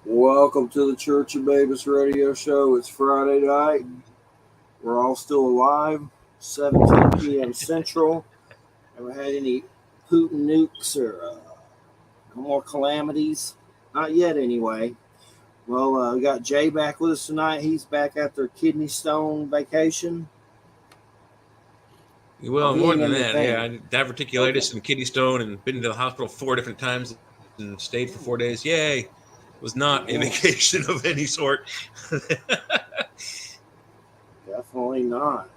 Welcome to the Church of Mabus radio show. It's Friday night. We're all still alive. 17 p.m. Central. Haven't had any Putin nukes or no more calamities. Not yet, anyway. Well, we got Jay back with us tonight. He's back after kidney stone vacation. Well, more than that, yeah. Diverticulitis and kidney stone, and been to the hospital 4 different times and stayed for 4 days. Yay. It was not a vacation of any sort. Definitely not.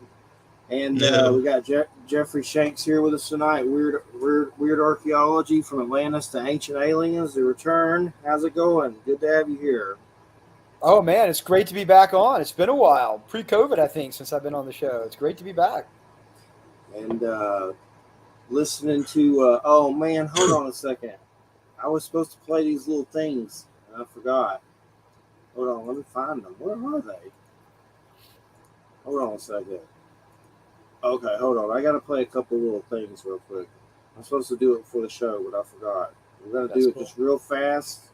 And we got Jeffrey Shanks here with us tonight. Weird Archaeology from Atlantis to Ancient Aliens, The Return. How's it going? Good to have you here. Oh, man, it's great to be back on. It's been a while. Pre-COVID, I think, since I've been on the show. It's great to be back. And listening to, oh, man, hold on a second. I was supposed to play these little things, and I forgot. Hold on, let me find them. Where are they? Hold on a second. Okay, hold on. I got to play a couple little things real quick. I'm supposed to do it for the show, but I forgot. We're going to do it just real fast,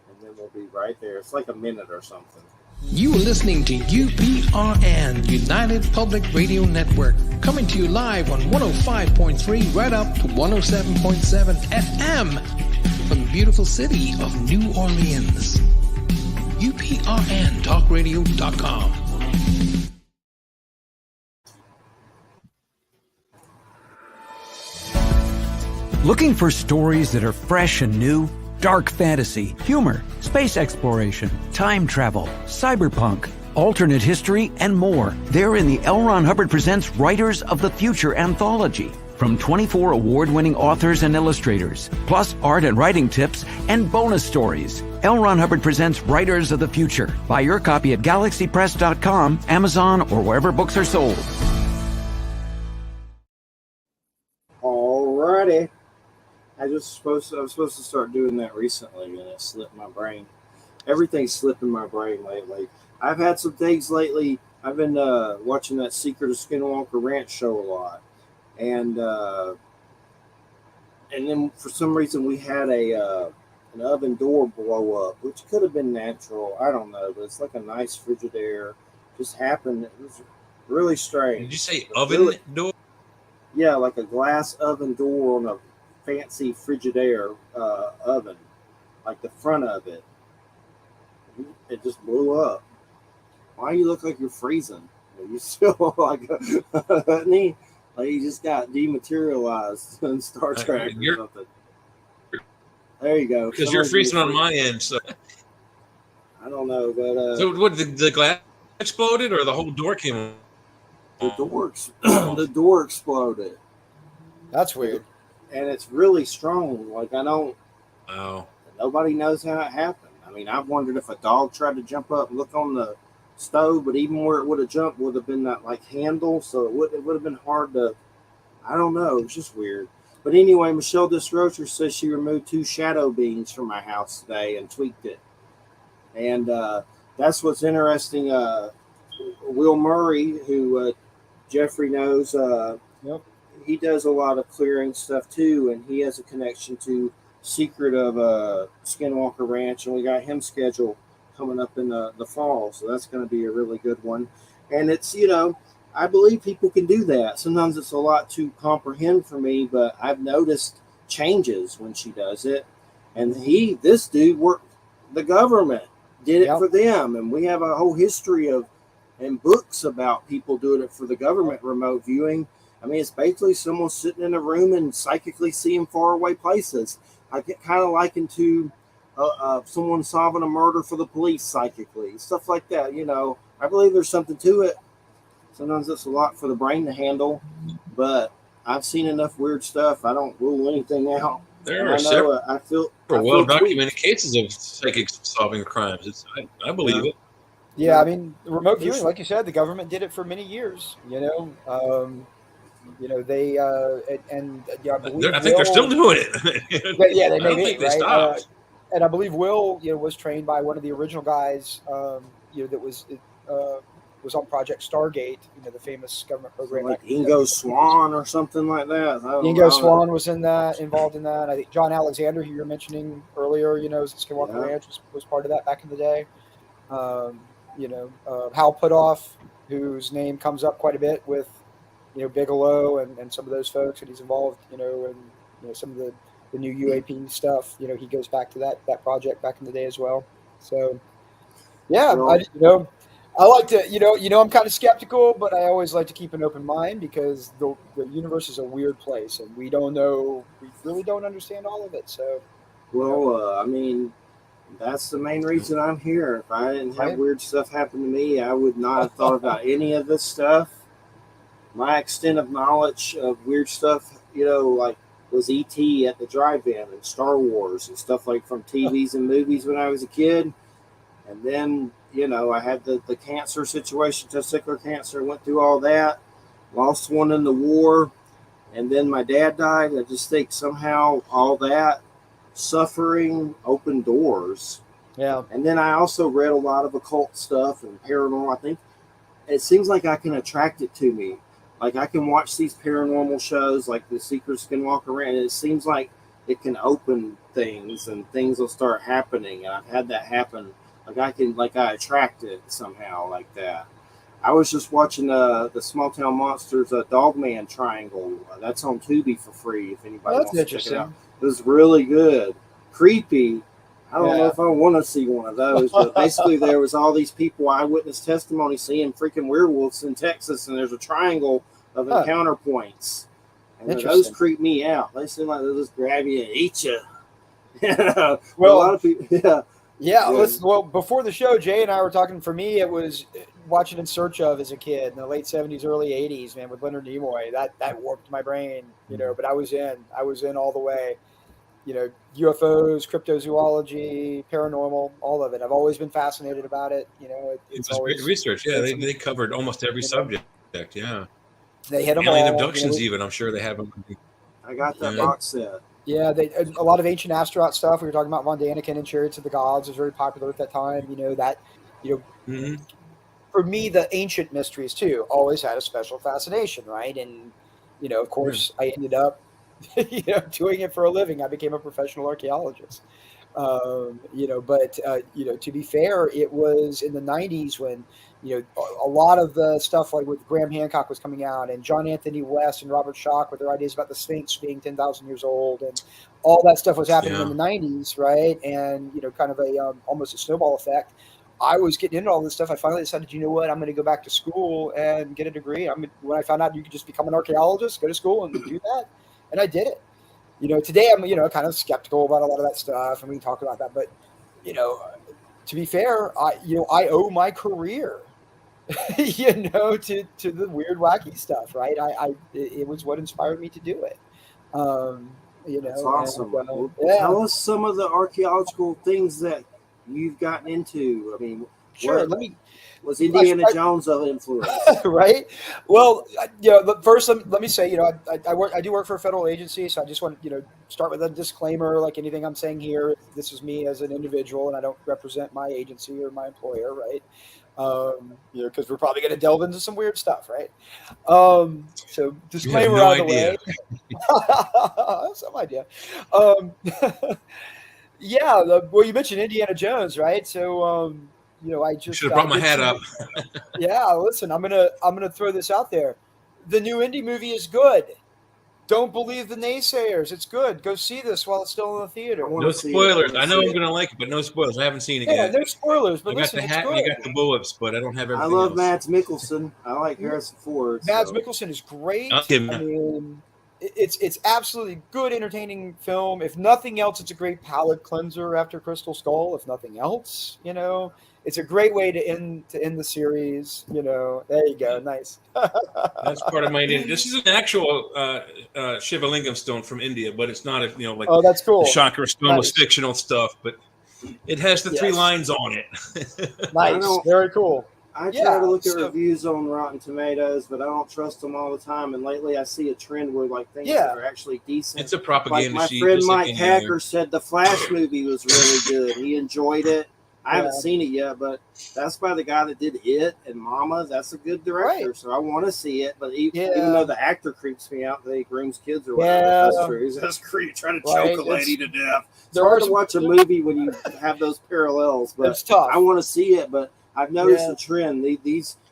and then we'll be right there. It's like a minute or something. You are listening to UPRN, United Public Radio Network, coming to you live on 105.3 right up to 107.7 FM from the beautiful city of New Orleans. UPRNTalkRadio.com. Looking for stories that are fresh and new? Dark fantasy, humor, space exploration, time travel, cyberpunk, alternate history, and more. They're in the L. Ron Hubbard Presents Writers of the Future anthology. From 24 award-winning authors and illustrators, plus art and writing tips and bonus stories. L. Ron Hubbard Presents Writers of the Future. Buy your copy at galaxypress.com, Amazon, or wherever books are sold. Alrighty. I was supposed to start doing that recently, and it slipped my brain. Everything's slipping my brain lately. I've had some things lately. I've been watching that Secret of Skinwalker Ranch show a lot, and then for some reason we had an oven door blow up, which could have been natural. I don't know, but it's like a nice Frigidaire. Just happened. It was really strange. Did you say oven door? Yeah, like a glass oven door on a fancy Frigidaire oven, like the front of it. It just blew up. Why you look like you're freezing? You still like you just got dematerialized in Star Trek or something. There you go. Because you're freezing on my end, so I don't know, but so what? The glass exploded, or the whole door came on? The door exploded. That's weird. And it's really strong. Like, I don't. Wow. Nobody knows how it happened. I mean, I've wondered if a dog tried to jump up and look on the stove, but even where it would have jumped would have been that like handle, so it would have been hard to. I don't know. It's just weird. But anyway, Michelle Disrocher says she removed 2 shadow beings from my house today and tweaked it, and that's what's interesting. Will Murray, who Jeffrey knows, Yep. He does a lot of clearing stuff too, and he has a connection to Secret of Skinwalker Ranch, and we got him scheduled coming up in the fall, so that's going to be a really good one. And it's, I believe people can do that. Sometimes it's a lot to comprehend for me, but I've noticed changes when she does it. And this dude worked, the government did it for them, and we have a whole history of and books about people doing it for the government, remote viewing. I mean, it's basically someone sitting in a room and psychically seeing faraway places. I get kind of likened to someone solving a murder for the police psychically, stuff like that. I believe there's something to it. Sometimes it's a lot for the brain to handle, but I've seen enough weird stuff. I don't rule anything out. There are several well-documented tweaked. cases of psychics solving crimes. I believe it. Yeah, I mean, remote viewing, like you said, the government did it for many years. They I think they're still doing it. Yeah, they made it. They stopped. And I believe Will, was trained by one of the original guys, that was was on Project Stargate, the famous government program. Like Ingo Swann or something like that. Ingo Swann was involved in that. I think John Alexander, who you were mentioning earlier, Skinwalker Ranch was part of that back in the day. Hal Puthoff, whose name comes up quite a bit with, Bigelow and some of those folks, and he's involved, in some of the new UAP stuff. He goes back to that project back in the day as well. So, yeah, I like to, I'm kind of skeptical, but I always like to keep an open mind because the universe is a weird place, and we really don't understand all of it. So, well, that's the main reason I'm here. If I didn't have weird stuff happen to me, I would not have thought about any of this stuff. My extent of knowledge of weird stuff, like was E.T. at the drive-in and Star Wars and stuff like from TVs and movies when I was a kid. And then, I had the cancer situation, testicular cancer, went through all that, lost one in the war, and then my dad died. I just think somehow all that suffering opened doors. Yeah. And then I also read a lot of occult stuff and paranormal. I think it seems like I can attract it to me. Like I can watch these paranormal shows like The Secret Skinwalker Ranch, and it seems like it can open things and things will start happening. And I've had that happen. I attract it somehow like that. I was just watching the Small Town Monsters Dogman Triangle. That's on Tubi for free if anybody wants to check it out. It was really good. Creepy. I don't know if I want to see one of those, but basically there was all these people, eyewitness testimony, seeing freaking werewolves in Texas, and there's a triangle of encounter points. And those creep me out. They seem like they'll just grab you and eat you. Well, a lot of people, well, before the show, Jay and I were talking. For me, it was watching In Search Of as a kid in the late 70s, early 80s, man, with Leonard Nimoy. That warped my brain, but I was in all the way. UFOs, cryptozoology, paranormal, all of it. I've always been fascinated about it. It's always great research. Yeah, they covered almost every subject. Yeah, they hit them alien all. abductions, even. I'm sure they have them. I got that box set. Yeah, a lot of ancient astronaut stuff. We were talking about Von Daniken and Chariots of the Gods was very popular at that time. For me, the ancient mysteries too always had a special fascination, right? And of course, I ended up doing it for a living. I became a professional archaeologist. To be fair, it was in the 90s when, a lot of the stuff like with Graham Hancock was coming out, and John Anthony West and Robert Schoch with their ideas about the Sphinx being 10,000 years old, and all that stuff was happening in the 90s, right? And, kind of almost a snowball effect. I was getting into all this stuff. I finally decided, I'm going to go back to school and get a degree. When I found out you could just become an archaeologist, go to school and do that. And I did it. Today I'm, kind of skeptical about a lot of that stuff, and we can talk about that. But, to be fair, I owe my career, to the weird, wacky stuff, right? It was what inspired me to do it. That's awesome. Tell us some of the archaeological things that you've gotten into. Sure. Was Indiana Jones of influence? Right. Well, first let me say, I do work for a federal agency, so I just want to, start with a disclaimer. Like anything I'm saying here, this is me as an individual, and I don't represent my agency or my employer, right? Because we're probably going to delve into some weird stuff, right? So disclaimer out of the way. Some idea. Well, you mentioned Indiana Jones, right? So. I just should have brought my hat up. Listen, I'm gonna throw this out there. The new Indy movie is good. Don't believe the naysayers. It's good. Go see this while it's still in the theater. No spoilers. I know I'm gonna like it, but no spoilers. I haven't seen it yet. No spoilers. But I got the hat and you got the bullets, but I don't have everything. I love else. Mads Mikkelsen. I like Harrison Ford. Mads Mikkelsen is great. It's absolutely good, entertaining film. If nothing else, it's a great palate cleanser after Crystal Skull. If nothing else, it's a great way to end the series. There you go. Nice. That's part of my idea. This is an actual Shivalingam stone from India, but it's not oh, that's cool. The Shankar stone was fictional stuff, but it has the 3 lines on it. Nice. Very cool. I try to look at reviews on Rotten Tomatoes, but I don't trust them all the time. And lately, I see a trend where things that are actually decent. It's a propaganda Like my sheet. friend Mike Hacker said the Flash movie was really good. He enjoyed it. I haven't seen it yet, but that's by the guy that did It and Mama. That's a good director, Right. so I want to see it. But even though the actor creeps me out that he grooms kids or whatever, that's true. That's creepy, trying to choke a lady to death. It's hard to watch a movie when you have those parallels, but it's tough. I want to see it. But I've noticed the trend.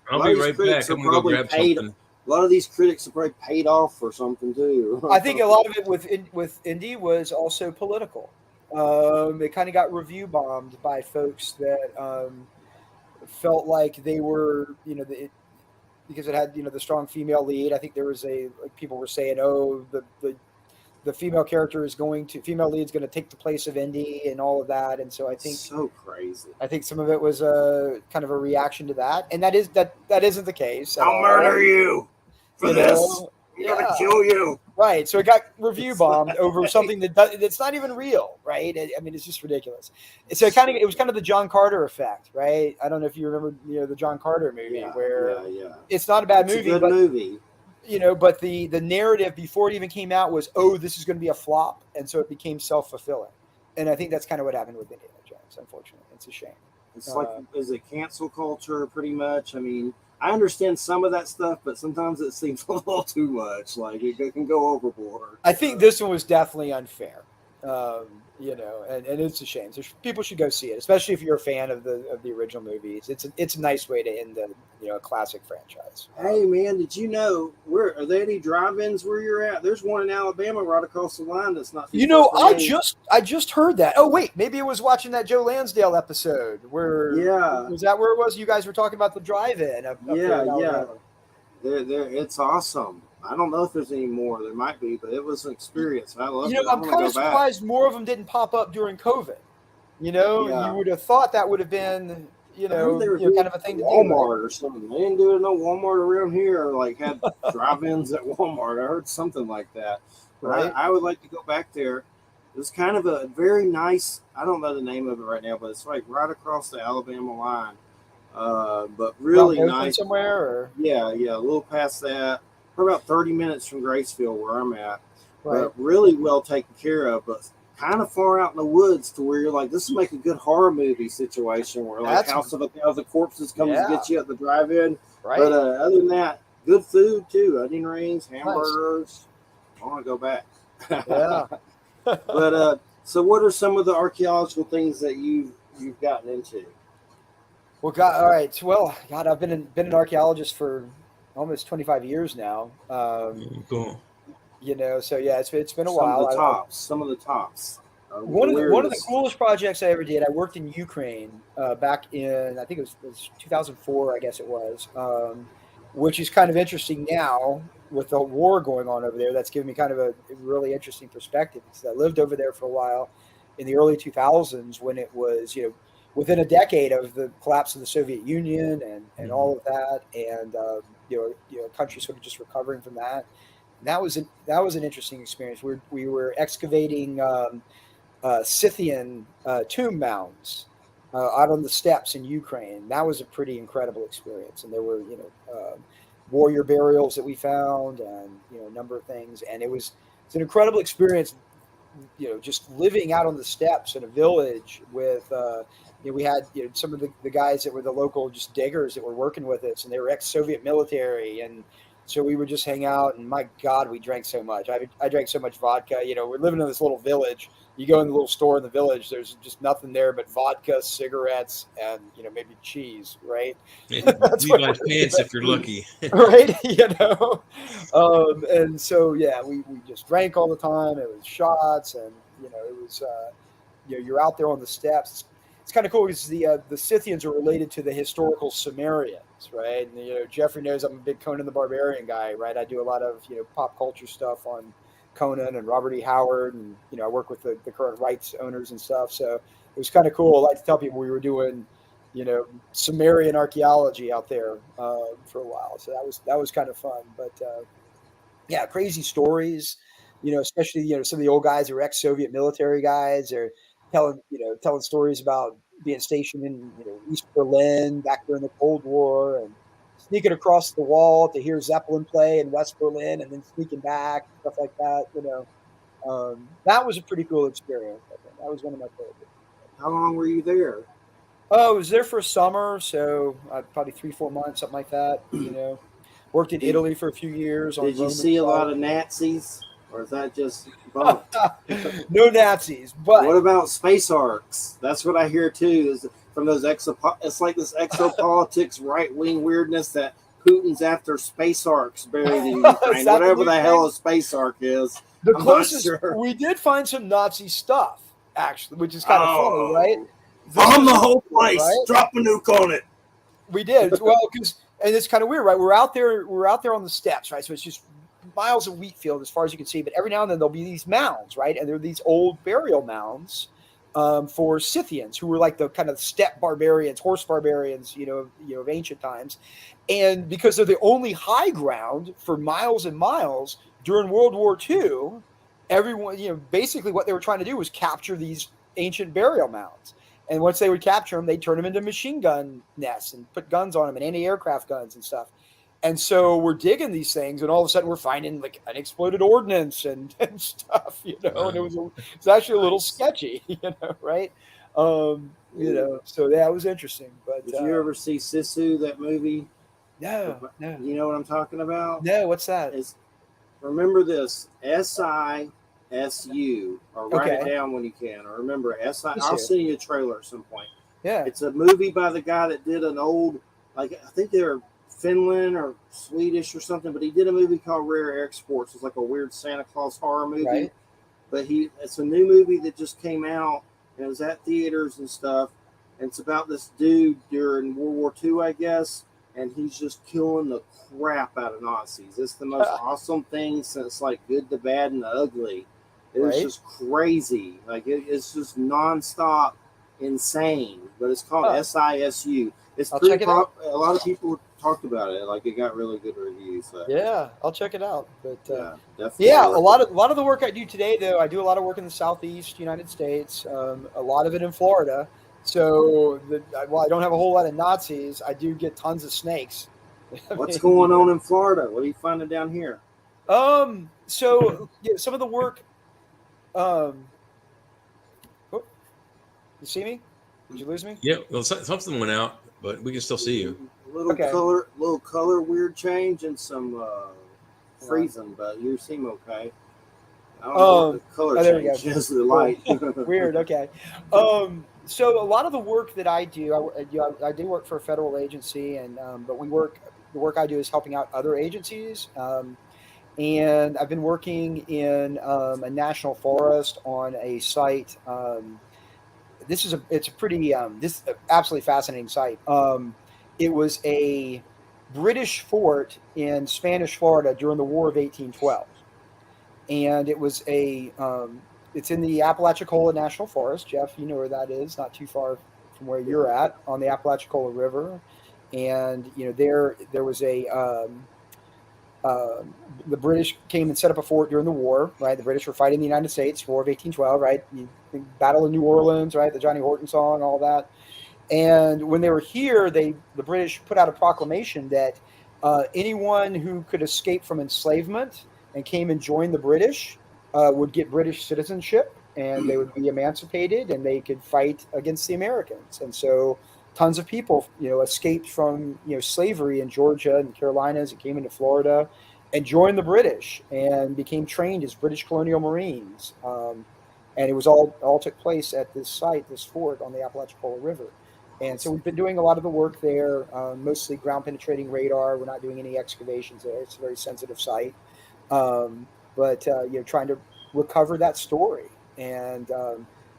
I'll be right back. I'm gonna go grab something. A lot of these critics are probably paid off for something too. I think a lot of it with Indy was also political. It kind of got review bombed by folks that felt like they were, because it had the strong female lead. I think there was people were saying, oh, the female character female lead's going to take the place of Indy and all of that. And so I think so crazy. I think some of it was kind of a reaction to that, and that isn't the case. I'll murder you for this. I'm gonna kill you. Right. So it got review bombed over something that's not even real, right? I mean, it's just ridiculous. So it was kind of the John Carter effect, right? I don't know if you remember, the John Carter movie where it's not a bad movie, a good movie. But the narrative before it even came out was, oh, this is going to be a flop, and so it became self-fulfilling. And I think that's kind of what happened with Indiana Jones. Unfortunately, it's a shame. It's is it cancel culture pretty much? I mean, I understand some of that stuff, but sometimes it seems a little too much. Like it can go overboard. I think this one was definitely unfair. And it's a shame. So people should go see it, especially if you're a fan of the original movies. It's a nice way to end a classic franchise. Hey man, did you know are there any drive-ins where you're at? There's one in Alabama right across the line that's not. I just heard that. Oh wait, maybe it was watching that Joe Lansdale episode where was that where it was? You guys were talking about the drive-in. It's awesome. I don't know if there's any more. There might be, but it was an experience. I love it. I'm kind of surprised more of them didn't pop up during COVID. You would have thought that would have been, kind of a thing to do. Walmart or something. They didn't do it no Walmart around here. Or like had drive-ins at Walmart. I heard something like that. Right. I would like to go back there. It was kind of a very nice. I don't know the name of it right now, but it's like right across the Alabama line. But really nice. Somewhere. Or? Yeah, a little past that. We're about 30 minutes from Graceville, where I'm at. Right. But really well taken care of, but kind of far out in the woods to where you're like, this would make a good horror movie situation where like House of a Thousand Corpses comes to get you at the drive-in. Right. But other than that, good food too. Onion rings, hamburgers. Nice. I want to go back. Yeah. But so what are some of the archaeological things that you've gotten into? Well, God, all right. Well, God, I've been an archaeologist for almost 25 years now. Cool. So yeah, it's been a while. Some of the tops. One of the coolest projects I ever did. I worked in Ukraine back in, I think it was 2004, I guess it was, which is kind of interesting now with the war going on over there. That's given me kind of a really interesting perspective because I lived over there for a while in the early 2000s when it was, within a decade of the collapse of the Soviet Union and all of that, and country sort of just recovering from that. And that was an interesting experience. We were excavating Scythian tomb mounds out on the steppes in Ukraine. That was a pretty incredible experience, and there were warrior burials that we found, and a number of things. And it's an incredible experience. Just living out on the steppes in a village with. We had some of the guys that were the local just diggers that were working with us, and they were ex-Soviet military, and so we would just hang out. And my God, we drank so much. I drank so much vodka. We're living in this little village. You go in the little store in the village, there's just nothing there but vodka, cigarettes, and maybe cheese, right? Levi's pants if you're lucky, right? And so we just drank all the time. It was shots, and it was you're out there on the steps. It's kind of cool because the Scythians are related to the historical Sumerians, right? And, Jeffrey knows I'm a big Conan the Barbarian guy, right? I do a lot of pop culture stuff on Conan and Robert E. Howard, and I work with the current rights owners and stuff. So it was kind of cool. I like to tell people we were doing Sumerian archaeology out there for a while. So that was kind of fun. But crazy stories. Especially some of the old guys who were ex-Soviet military guys or telling stories about being stationed in East Berlin back during the Cold War and sneaking across the wall to hear Zeppelin play in West Berlin and then sneaking back, stuff like that. That was a pretty cool experience. I think that was one of my favorites. How long were you there? Oh, I was there for summer, so probably 3-4 months, something like that. Worked in Italy for a few years on Did you Roman see a lot site. of Nazis, or is that just bunk? No Nazis, What but about space arcs? That's what I hear too. Is from those it's like this exopolitics right wing weirdness that Putin's after space arcs buried in is Ukraine. that the Whatever new the hell thing? a space arc is, The I'm not closest sure. we did find some Nazi stuff, actually, which is kind of funny, right? Oh, This bomb was the whole place! right. Drop a nuke on it. We did well because, and it's kind of weird, right? We're out there on the steppes, right? So it's just miles of wheat field as far as you can see. But every now and then there'll be these mounds, right? And they're these old burial mounds for Scythians, who were like the kind of steppe barbarians, horse barbarians, of ancient times. And because they're the only high ground for miles and miles during World War II, everyone, basically what they were trying to do was capture these ancient burial mounds. And once they would capture them, they'd turn them into machine gun nests and put guns on them and anti-aircraft guns and stuff. And so we're digging these things, and all of a sudden we're finding like unexploded ordnance and stuff, and it was actually a little sketchy, right? So that was interesting. But Did you ever see Sisu, that movie? no. You know what I'm talking about? No, what's that? Remember this, SISU, or write Okay. it down when you can. Or remember SI. Sisu. I'll send you a trailer at some point. Yeah. It's a movie by the guy that did an old, I think they're Finland or Swedish or something, but he did a movie called Rare Exports. It's like a weird Santa Claus horror movie. Right. But it's a new movie that just came out, and it was at theaters and stuff. And it's about this dude during World War II, I guess, and he's just killing the crap out of Nazis. It's the most awesome thing since like Good, the Bad, and the Ugly. It's just crazy. Like it's just nonstop insane. But it's called SISU. It's I'll pretty check it out. A lot of people talked about it. Like it got really good reviews. So. Yeah, I'll check it out. But definitely. yeah, a lot of the work I do today, though, I do a lot of work in the Southeast United States. A lot of it in Florida. So while I don't have a whole lot of Nazis, I do get tons of snakes. What's going on in Florida? What are you finding down here? So some of the work. You see me? Did you lose me? Yeah, well, something went out, but we can still see you. Little color weird change and some freezing, but you seem okay. I don't know what the color change is. The light. Weird. Okay. So a lot of the work that I do, I do work for a federal agency, and but the work I do is helping out other agencies. And I've been working in a national forest on a site. It's a pretty absolutely fascinating site. It was a British fort in Spanish Florida during the War of 1812, and it was it's in the Apalachicola National Forest. Jeff, you know where that is, not too far from where you're at, on the Apalachicola River. And there was the British came and set up a fort during the war, right? The British were fighting the United States, War of 1812, right? Battle of New Orleans, right? The Johnny Horton song, all that. And when they were here, the British put out a proclamation that anyone who could escape from enslavement and came and joined the British would get British citizenship, and they would be emancipated, and they could fight against the Americans. And so tons of people, escaped from, slavery in Georgia and the Carolinas and came into Florida and joined the British and became trained as British colonial Marines. And it was all took place at this site, this fort on the Apalachicola River. And so we've been doing a lot of the work there, mostly ground penetrating radar. We're not doing any excavations there. It's a very sensitive site. But trying to recover that story. And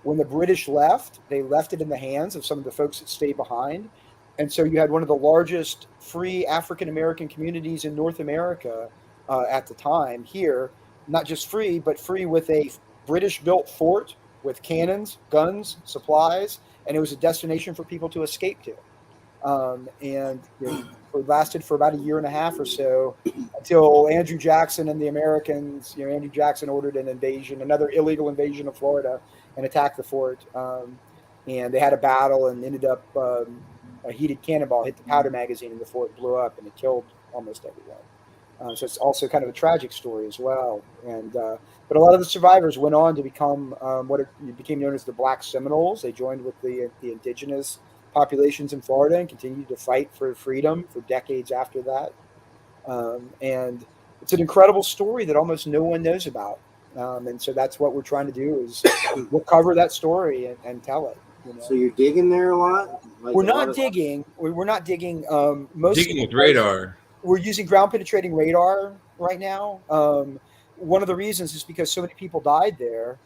when the British left, they left it in the hands of some of the folks that stayed behind. And so you had one of the largest free African-American communities in North America at the time here, not just free, but free with a British-built fort with cannons, guns, supplies, and it was a destination for people to escape to. And it lasted for about a year and a half or so until Andrew Jackson and the Americans, Andrew Jackson ordered an invasion, another illegal invasion of Florida, and attacked the fort. And they had a battle and ended up a heated cannonball hit the powder magazine and the fort blew up and it killed almost everyone. So it's also kind of a tragic story as well. And but a lot of the survivors went on to become what became known as the Black Seminoles. They joined with the indigenous populations in Florida and continued to fight for freedom for decades after that. And it's an incredible story that almost no one knows about. And so that's what we're trying to do is we'll cover that story and tell it. You know? So you're digging there a lot? Like We're not digging. We're not digging. Digging with radar. We're using ground penetrating radar right now. One of the reasons is because so many people died there.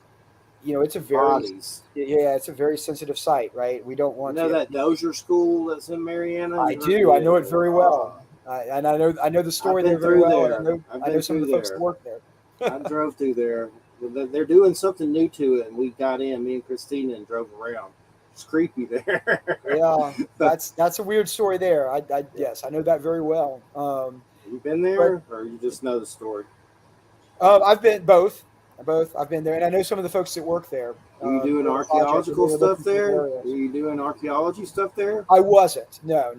You know, it's a very sensitive site, right? We don't want that Dozier School that's in Mariana. I do. I know it very well, and I know the story there very well. And I know some of the folks that work there. I drove through there. They're doing something new to it, and we got in. Me and Christina and drove around. It's creepy there. Yeah, that's a weird story there. Yes, I know that very well. You been there, or you just know the story? I've been both. I've been there, and I know some of the folks that work there. Were you doing archaeological stuff there? Were you doing archaeology stuff there? I wasn't. No.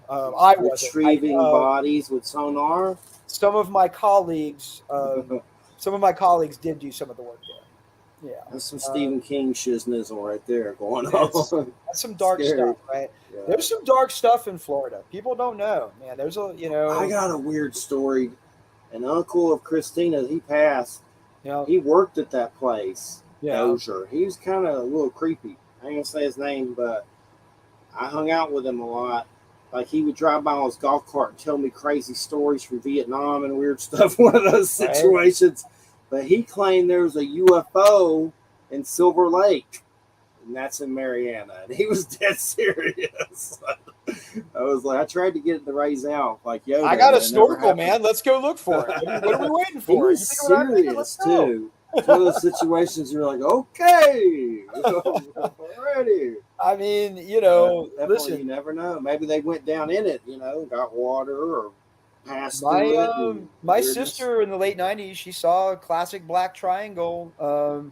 I wasn't. Retrieving bodies with sonar? Some of my colleagues did do some of the work there. Yeah. That's some Stephen King shiznism right there going on. That's some dark stuff, right? Yeah. There's some dark stuff in Florida. People don't know, man. There's I got a weird story. An uncle of Christina's, he passed. Yeah. He worked at that place. Yeah. Dozier. He was kind of a little creepy. I ain't gonna say his name, but I hung out with him a lot. Like he would drive by on his golf cart and tell me crazy stories from Vietnam and weird stuff. One of those situations. Right. But he claimed there was a UFO in Silver Lake, and that's in Mariana. And he was dead serious. I tried to get it to raise out. Like, yo, I got a snorkel, man. Let's go look for it. What are we waiting for? He was serious too. It's one of those situations you're like, okay, already. I mean, listen, you never know. Maybe they went down in it, got water or passed through it. My sister in the late 90s, she saw a classic black triangle,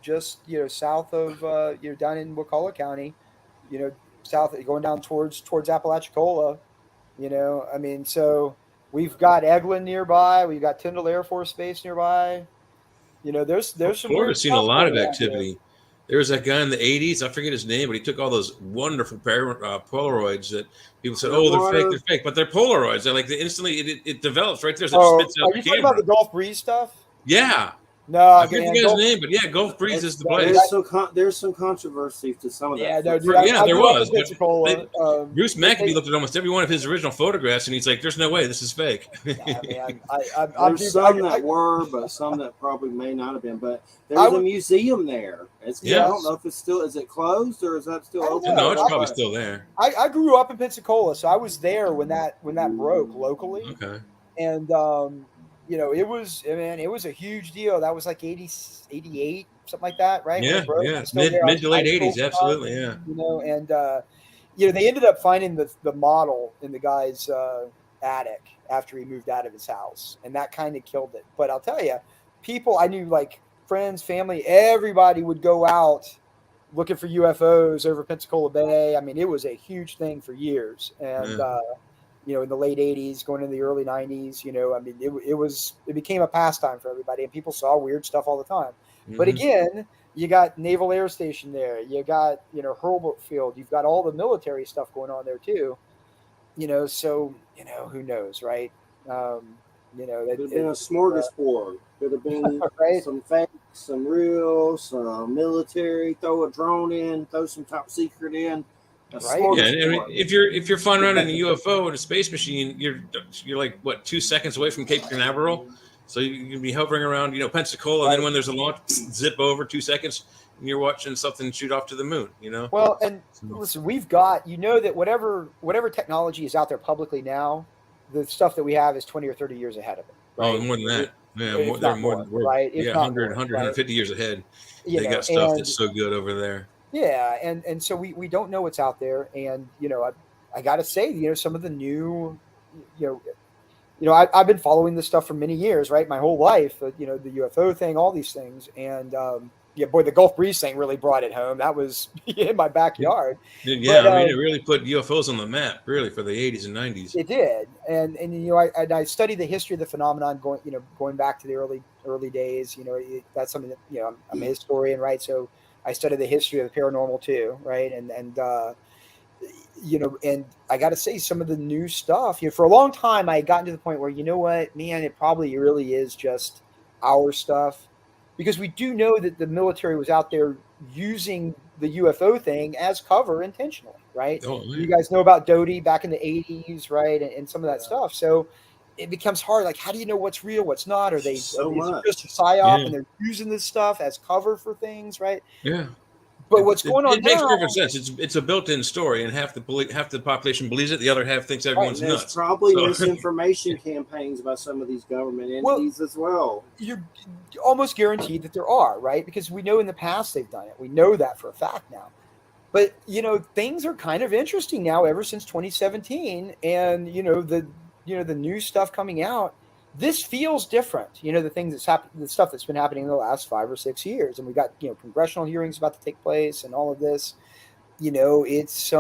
just south of down in Wakulla County, south going down towards Apalachicola. I mean, so we've got Eglin nearby, we've got Tyndall Air Force Base nearby. There's some. Florida's seen a lot of activity. There was that guy in the 80s, I forget his name, but he took all those wonderful Polaroids that people said, they're fake, but they're Polaroids. They're like instantly it develops right there. So it spits out are you talking about the Gulf Breeze stuff? Yeah. No, I forget the guy's name, but yeah, Gulf Breeze is the place. There's some controversy to some of that. Yeah, no, dude, there was. Bruce McAfee looked at almost every one of his original photographs, and he's like, "There's no way this is fake." There's some that were, but some that probably may not have been. But there's a museum there. I don't know if it's still. Is it closed or is that still open? No, it's probably still there. I grew up in Pensacola, so I was there when that broke locally. Okay. And it was a huge deal. That was like 88, something like that, right? Yeah, mid to late 80s, absolutely, yeah. And they ended up finding the model in the guy's attic after he moved out of his house, and that kind of killed it. But I'll tell you, people I knew, like friends, family, everybody would go out looking for UFOs over Pensacola Bay. I mean, it was a huge thing for years, and in the late 80s, going into the early 90s, I mean, it became a pastime for everybody, and people saw weird stuff all the time. Mm-hmm. But again, you got Naval Air Station there, you got, Hurlbut Field, you've got all the military stuff going on there too, so, who knows, right? Could have been a smorgasbord. Could have been right? Some fake, some real, some military, throw a drone in, throw some top secret in. Right. Yeah, I mean, if you're flying around in a UFO in a space machine, you're like 2 seconds away from Cape Canaveral, so you can be hovering around Pensacola, and then when there's a launch, zip over 2 seconds, and you're watching something shoot off to the moon. Well, and listen, we've got that whatever technology is out there publicly now, the stuff that we have is 20 or 30 years ahead of it. Right? Oh, more than that. Yeah, they're more right? 100, 150 years ahead. They got stuff that's so good over there. Yeah, and so we don't know what's out there, and I got to say, some of the new, I've been following this stuff for many years, right, my whole life, the UFO thing, all these things, and the Gulf Breeze thing really brought it home. That was in my backyard. Yeah, but, it really put UFOs on the map, really, for the 80s and 90s. It did, and I studied the history of the phenomenon going back to the early days. That's something that I'm a historian, right, so I studied the history of the paranormal too, right? And And I got to say, some of the new stuff, for a long time, I had gotten to the point where, you know what, man, it probably really is just our stuff, because we do know that the military was out there using the UFO thing as cover intentionally, right? Oh, You guys know about Doty back in the 80s, right? And some of that stuff. So it becomes hard. Like, how do you know what's real, what's not? Is it just a psyop and they're using this stuff as cover for things, right? Yeah. But what's going on it makes now, perfect sense. It's a built-in story, and half the population believes it. The other half thinks everyone's nuts. There's probably misinformation campaigns by some of these government entities as well. You're almost guaranteed that there are, right? Because we know in the past they've done it. We know that for a fact now. But things are kind of interesting now ever since 2017, and the new stuff coming out. This feels different. The things that's happened, the stuff that's been happening in the last 5 or 6 years, and we got congressional hearings about to take place, and all of this. It's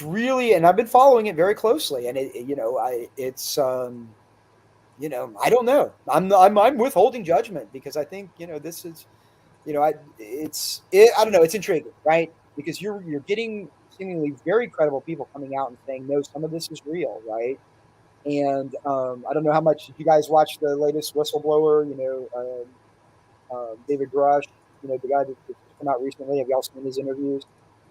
really, and I've been following it very closely, and I don't know. I'm withholding judgment, because I think this is, I don't know. It's intriguing, right? Because you're getting seemingly very credible people coming out and saying, no, some of this is real, right? And I don't know how much you guys watched the latest whistleblower, David Grush, the guy that came out recently. Have y'all seen his interviews?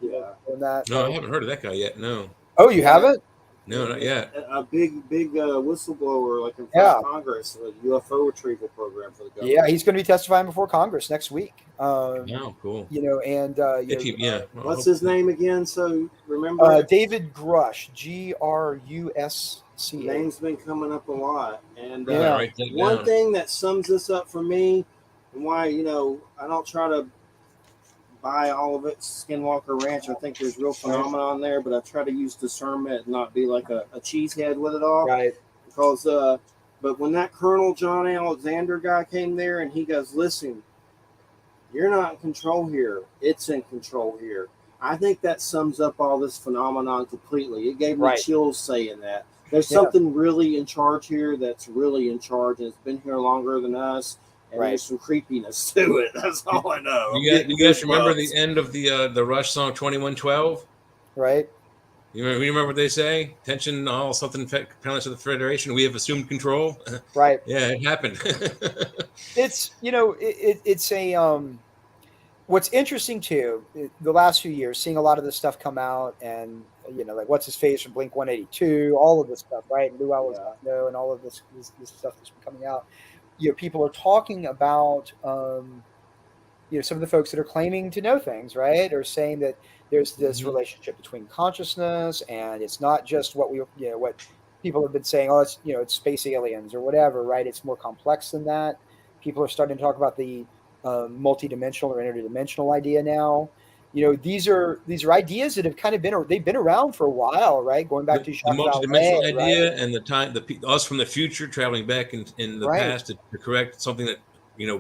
On that? No, I haven't heard of that guy yet. No. Oh, you haven't? No, not yet. A big whistleblower, like in front of Congress, a UFO retrieval program for the government. Yeah, he's going to be testifying before Congress next week. Cool. And what's his name again? So remember, David Grush, Grusca. Name's been coming up a lot, and one thing that sums this up for me, and why I don't try to buy all of it, Skinwalker Ranch. I think there's real phenomenon there, but I try to use discernment and not be like a cheesehead with it all. Right. Because, but when that Colonel John Alexander guy came there and he goes, listen, you're not in control here. It's in control here. I think that sums up all this phenomenon completely. It gave me chills saying that. There's something really in charge here that's really in charge, and it's been here longer than us. And there's some creepiness to it. That's all I know. You guys remember the end of the Rush song 2112? Right. You remember what they say? Tension, all something, penalties of the Federation. We have assumed control. Right. Yeah, it happened. It's it's a what's interesting too, the last few years, seeing a lot of this stuff come out, and like what's his face from Blink 182, all of this stuff, right? Lou Elizondo, and all of this stuff that's been coming out. People are talking about, some of the folks that are claiming to know things, right? Or saying that there's this relationship between consciousness, and it's not just what what people have been saying. Oh, it's space aliens or whatever, right? It's more complex than that. People are starting to talk about the multidimensional or interdimensional idea now. These are ideas that have kind of been around for a while, right? Going back to the multidimensional idea, right? And the time, us from the future traveling back in the past to correct something that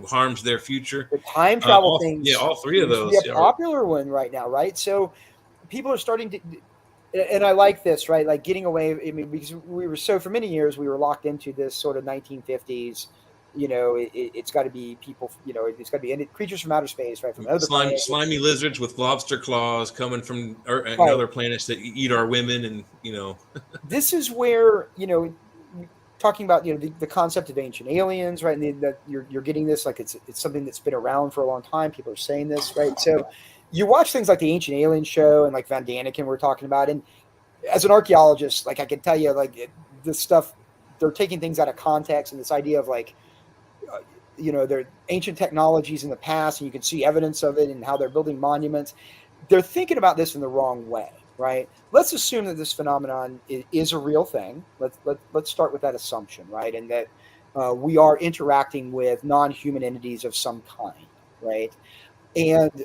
harms their future. The time travel things. Yeah, all three of those. A popular one right now, right? So people are starting to, and I like this, right? Like getting away. I mean, because we were for many years we were locked into this sort of 1950s. It's got to be people. It's got to be creatures from outer space, right? From other planets. Slimy lizards with lobster claws coming from other planets that eat our women, and This is where talking about the concept of ancient aliens, right? And that you're getting this like it's something that's been around for a long time. People are saying this, right? So you watch things like the Ancient Alien Show and like Van Daniken we're talking about, and as an archaeologist, like I can tell you, like this stuff, they're taking things out of context, and this idea of like. They're ancient technologies in the past, and you can see evidence of it and how they're building monuments. They're thinking about this in the wrong way, right? Let's assume that this phenomenon is a real thing. Let's start with that assumption, right? And that we are interacting with non-human entities of some kind, right? And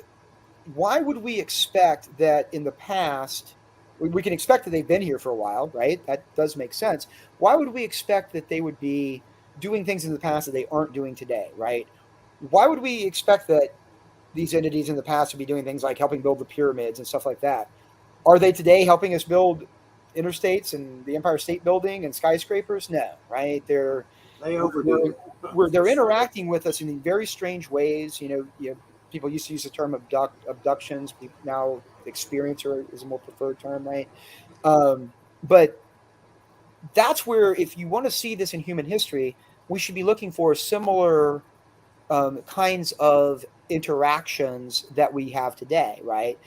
why would we expect that in the past, we can expect that they've been here for a while, right? That does make sense. Why would we expect that they would be doing things in the past that they aren't doing today, right? Why would we expect that these entities in the past would be doing things like helping build the pyramids and stuff like that? Are they today helping us build interstates and the Empire State Building and skyscrapers? No, right? They're interacting with us in very strange ways. people used to use the term abductions. Now experiencer is a more preferred term, right? But that's where, if you want to see this in human history, we should be looking for similar kinds of interactions that we have today, right?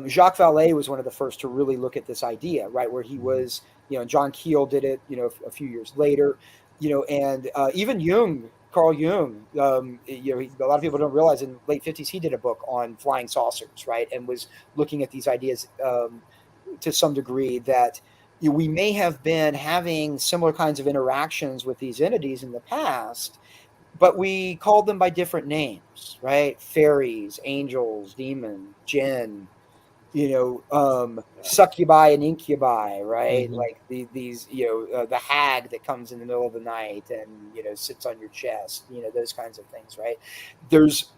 Jacques Vallée was one of the first to really look at this idea, right? Where he was, John Keel did it, a few years later, and even Jung, Carl Jung, a lot of people don't realize in the late 50s, he did a book on flying saucers, right? And was looking at these ideas to some degree that we may have been having similar kinds of interactions with these entities in the past, but we called them by different names, right? Fairies, angels, demon, jinn, succubi and incubi, right? Like these, the hag that comes in the middle of the night and, sits on your chest, those kinds of things, right? There's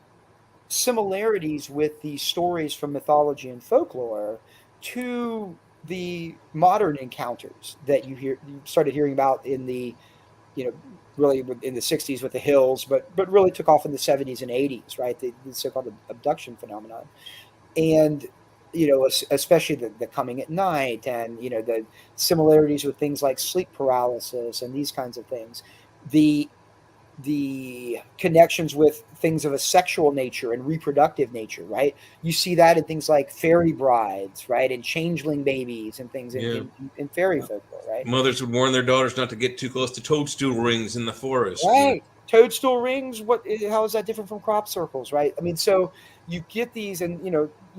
similarities with the stories from mythology and folklore to the modern encounters that you started hearing about in the, really in the 60s with the hills, but really took off in the 70s and 80s, right? The so-called abduction phenomenon. And, especially the coming at night and, the similarities with things like sleep paralysis and these kinds of things. The connections with things of a sexual nature and reproductive nature, right? You see that in things like fairy brides, right? And changeling babies and things in fairy folklore, right? Mothers would warn their daughters not to get too close to toadstool rings in the forest. Right. Toadstool rings. How is that different from crop circles, right? I mean, so you get these, and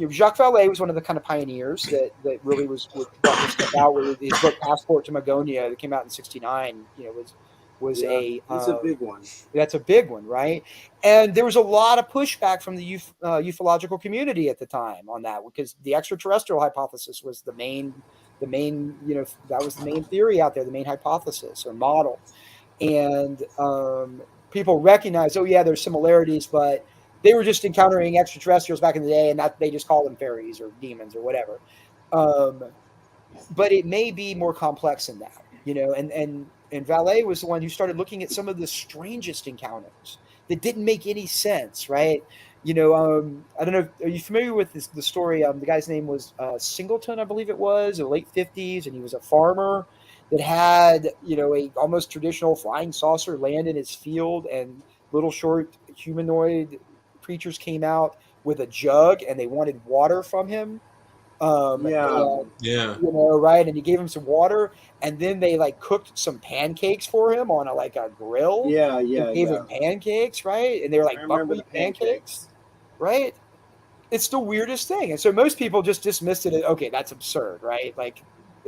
Jacques Vallée was one of the kind of pioneers that really was brought this stuff out. With his book Passport to Magonia that came out in '69, was it's a big one. That's a big one, right? And there was a lot of pushback from the ufological community at the time on that, because the extraterrestrial hypothesis was the main, that was the main theory out there, the main hypothesis or model. And people recognized, there's similarities, but they were just encountering extraterrestrials back in the day, and they just called them fairies or demons or whatever. But it may be more complex than that, and Vallée was the one who started looking at some of the strangest encounters that didn't make any sense, right? I don't know. Are you familiar with the story? The guy's name was Singleton, I believe it was, in the late 50s, and he was a farmer that had, a almost traditional flying saucer land in his field, and little short humanoid creatures came out with a jug and they wanted water from him. Right. And he gave him some water, and then they cooked some pancakes for him on a grill. Gave him pancakes, right? And they were buckwheat pancakes, right? It's the weirdest thing. And so most people just dismissed it as, okay, that's absurd, right?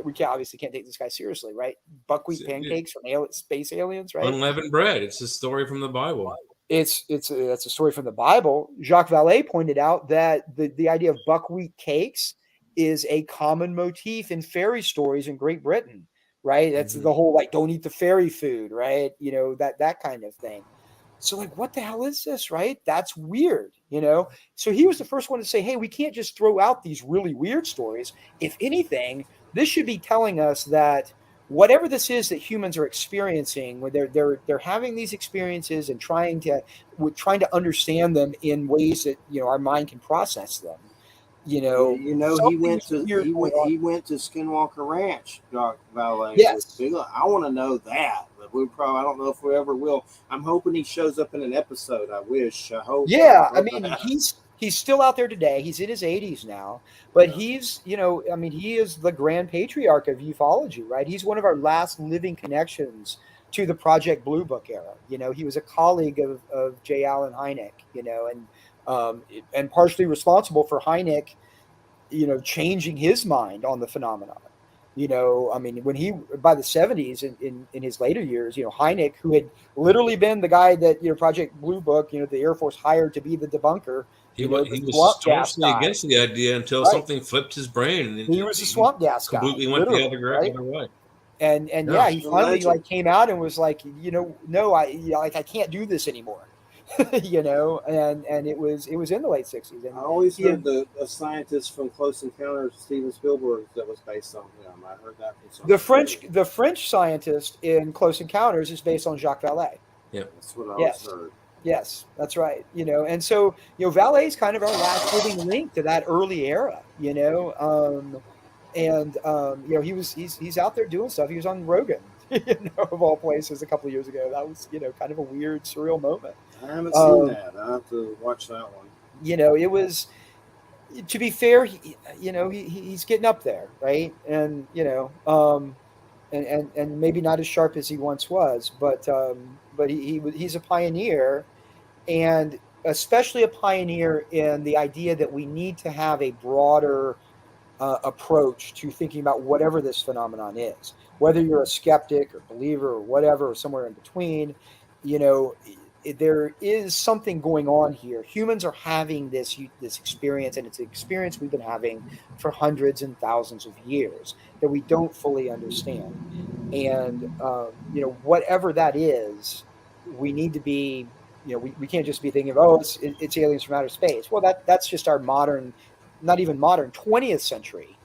We obviously can't take this guy seriously, right? Buckwheat pancakes from space aliens, right? Unleavened bread. It's a story from the Bible. It's a story from the Bible. Jacques Vallée pointed out that the idea of buckwheat cakes is a common motif in fairy stories in Great Britain, right? That's the whole don't eat the fairy food, right? That kind of thing. So what the hell is this, right? That's weird, So he was the first one to say, hey, we can't just throw out these really weird stories. If anything, this should be telling us that whatever this is that humans are experiencing, where they're having these experiences and trying to understand them in ways that our mind can process them. He went to Skinwalker Ranch, Jacques Vallée. Yes, I want to know that, but I don't know if we ever will. I'm hoping he shows up in an episode. I hope. Yeah, I mean, he's still out there today. He's in his 80s now, but he's, he is the grand patriarch of ufology, right? He's one of our last living connections to the Project Blue Book era. He was a colleague of J. Allen Hynek, and partially responsible for Hynek, changing his mind on the phenomenon. When he, by the 70s, in his later years, Hynek, who had literally been the guy that, Project Blue Book, the Air Force hired to be the debunker. He was staunchly against the idea until something flipped his brain. And he was a swamp gas guy. Completely went the other way. And he finally came out and was like, no, I can't do this anymore. And it was in the late 60s. And I always heard a scientist from Close Encounters, Steven Spielberg, that was based on him. I heard that from the French scientist in Close Encounters is based on Jacques Vallée. Yeah, that's what I always heard. Yes, that's right. And so Valet is kind of our last living link to that early era. And he's out there doing stuff. He was on Rogan, of all places, a couple of years ago. That was kind of a weird, surreal moment. I haven't seen that. I have to watch that one. It was. To be fair, he's getting up there, right? And and maybe not as sharp as he once was, but he's a pioneer, and especially a pioneer in the idea that we need to have a broader approach to thinking about whatever this phenomenon is. Whether you're a skeptic or believer or whatever, or somewhere in between, there is something going on here. Humans are having this experience, and it's an experience we've been having for hundreds and thousands of years that we don't fully understand. And whatever that is, we need to be. We can't just be thinking of, it's aliens from outer space. Well, that's just our modern, not even modern, 20th century,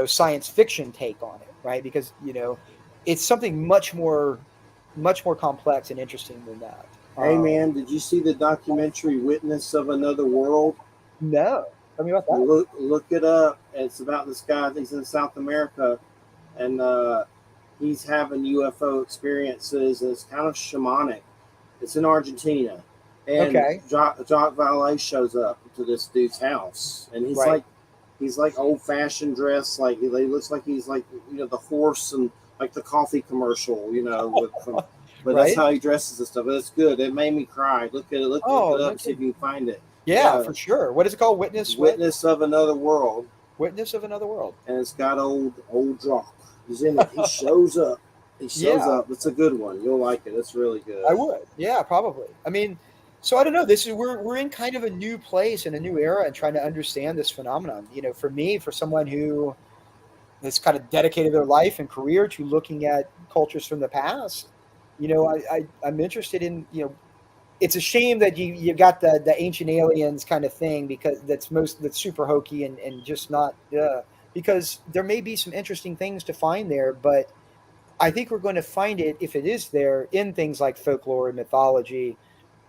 science fiction take on it, right? Because it's something much more complex and interesting than that. Hey man, did you see the documentary Witness of Another World? No. Tell me about that. Look it up. It's about this guy. He's in South America, and he's having UFO experiences. And it's kind of shamanic. It's in Argentina, and Jacques Vallée shows up to this dude's house, and he's like old fashioned dressed, like he looks like he's like the horse and like the coffee commercial, but that's how he dresses and stuff. But it's good. It made me cry. Look it up, see if you can find it. Yeah, for sure. What is it called? Witness of Another World. Witness of Another World. And it's got old Jacques. He's in it. He shows up. Up. It's a good one. You'll like it. It's really good. I would. Yeah, probably. I mean, so I don't know. We're in kind of a new place and a new era and trying to understand this phenomenon. For me, for someone who has kind of dedicated their life and career to looking at cultures from the past, I'm interested in, it's a shame that you got the ancient aliens kind of thing, because that's super hokey and just not, because there may be some interesting things to find there, but I think we're going to find it, if it is there, in things like folklore and mythology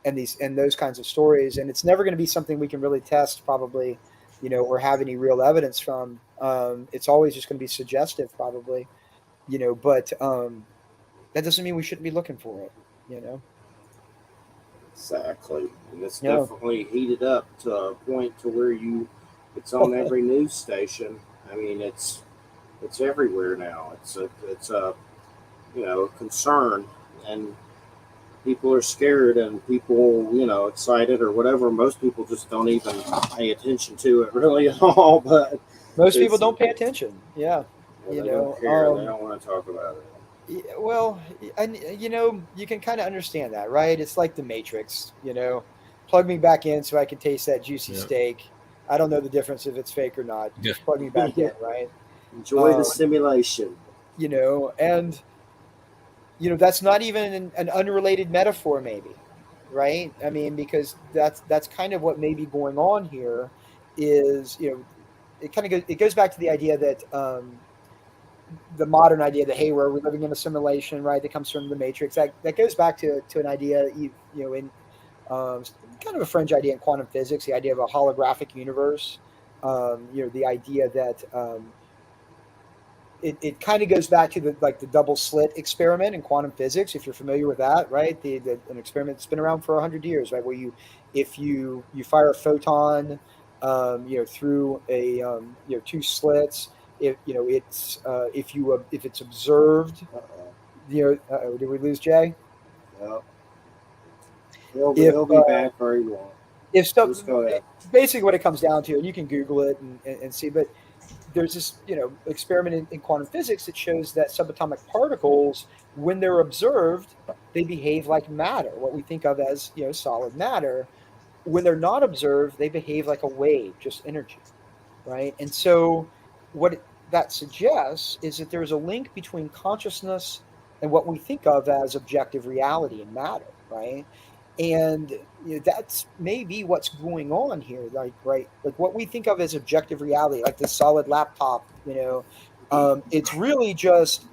and those kinds of stories. And it's never going to be something we can really test, probably, or have any real evidence from. It's always just going to be suggestive, probably, but that doesn't mean we shouldn't be looking for it, Exactly. And it's definitely heated up to a point to where it's on every news station. I mean, it's everywhere now. It's a concern, and people are scared, and people, excited or whatever. Most people just don't even pay attention to it really at all. But most people don't pay attention. Yeah. They don't care. They don't want to talk about it. Well, and you can kind of understand that, right? It's like the Matrix. Plug me back in so I can taste that juicy steak. I don't know the difference if it's fake or not. Just plug me back in, right? Enjoy the simulation. And that's not even an unrelated metaphor, maybe, right? I mean, because that's kind of what may be going on here. Is it goes back to the idea that the modern idea that, hey, we're living in a simulation, right? That comes from the Matrix. That goes back to an idea, in kind of a fringe idea in quantum physics, the idea of a holographic universe. The idea that it kind of goes back to the double slit experiment in quantum physics, if you're familiar with that, right? An experiment that's been around for 100 years, right? Where if you fire a photon, through a two slits. If it's observed, did we lose Jay? No. He'll be back very long. Basically what it comes down to, and you can Google it and see, but there's this experiment in quantum physics that shows that subatomic particles, when they're observed, they behave like matter, what we think of as solid matter. When they're not observed, they behave like a wave, just energy, right? And so what that suggests is that there's a link between consciousness and what we think of as objective reality and matter, right? And that's maybe what's going on here, like what we think of as objective reality, like the solid laptop, it's really just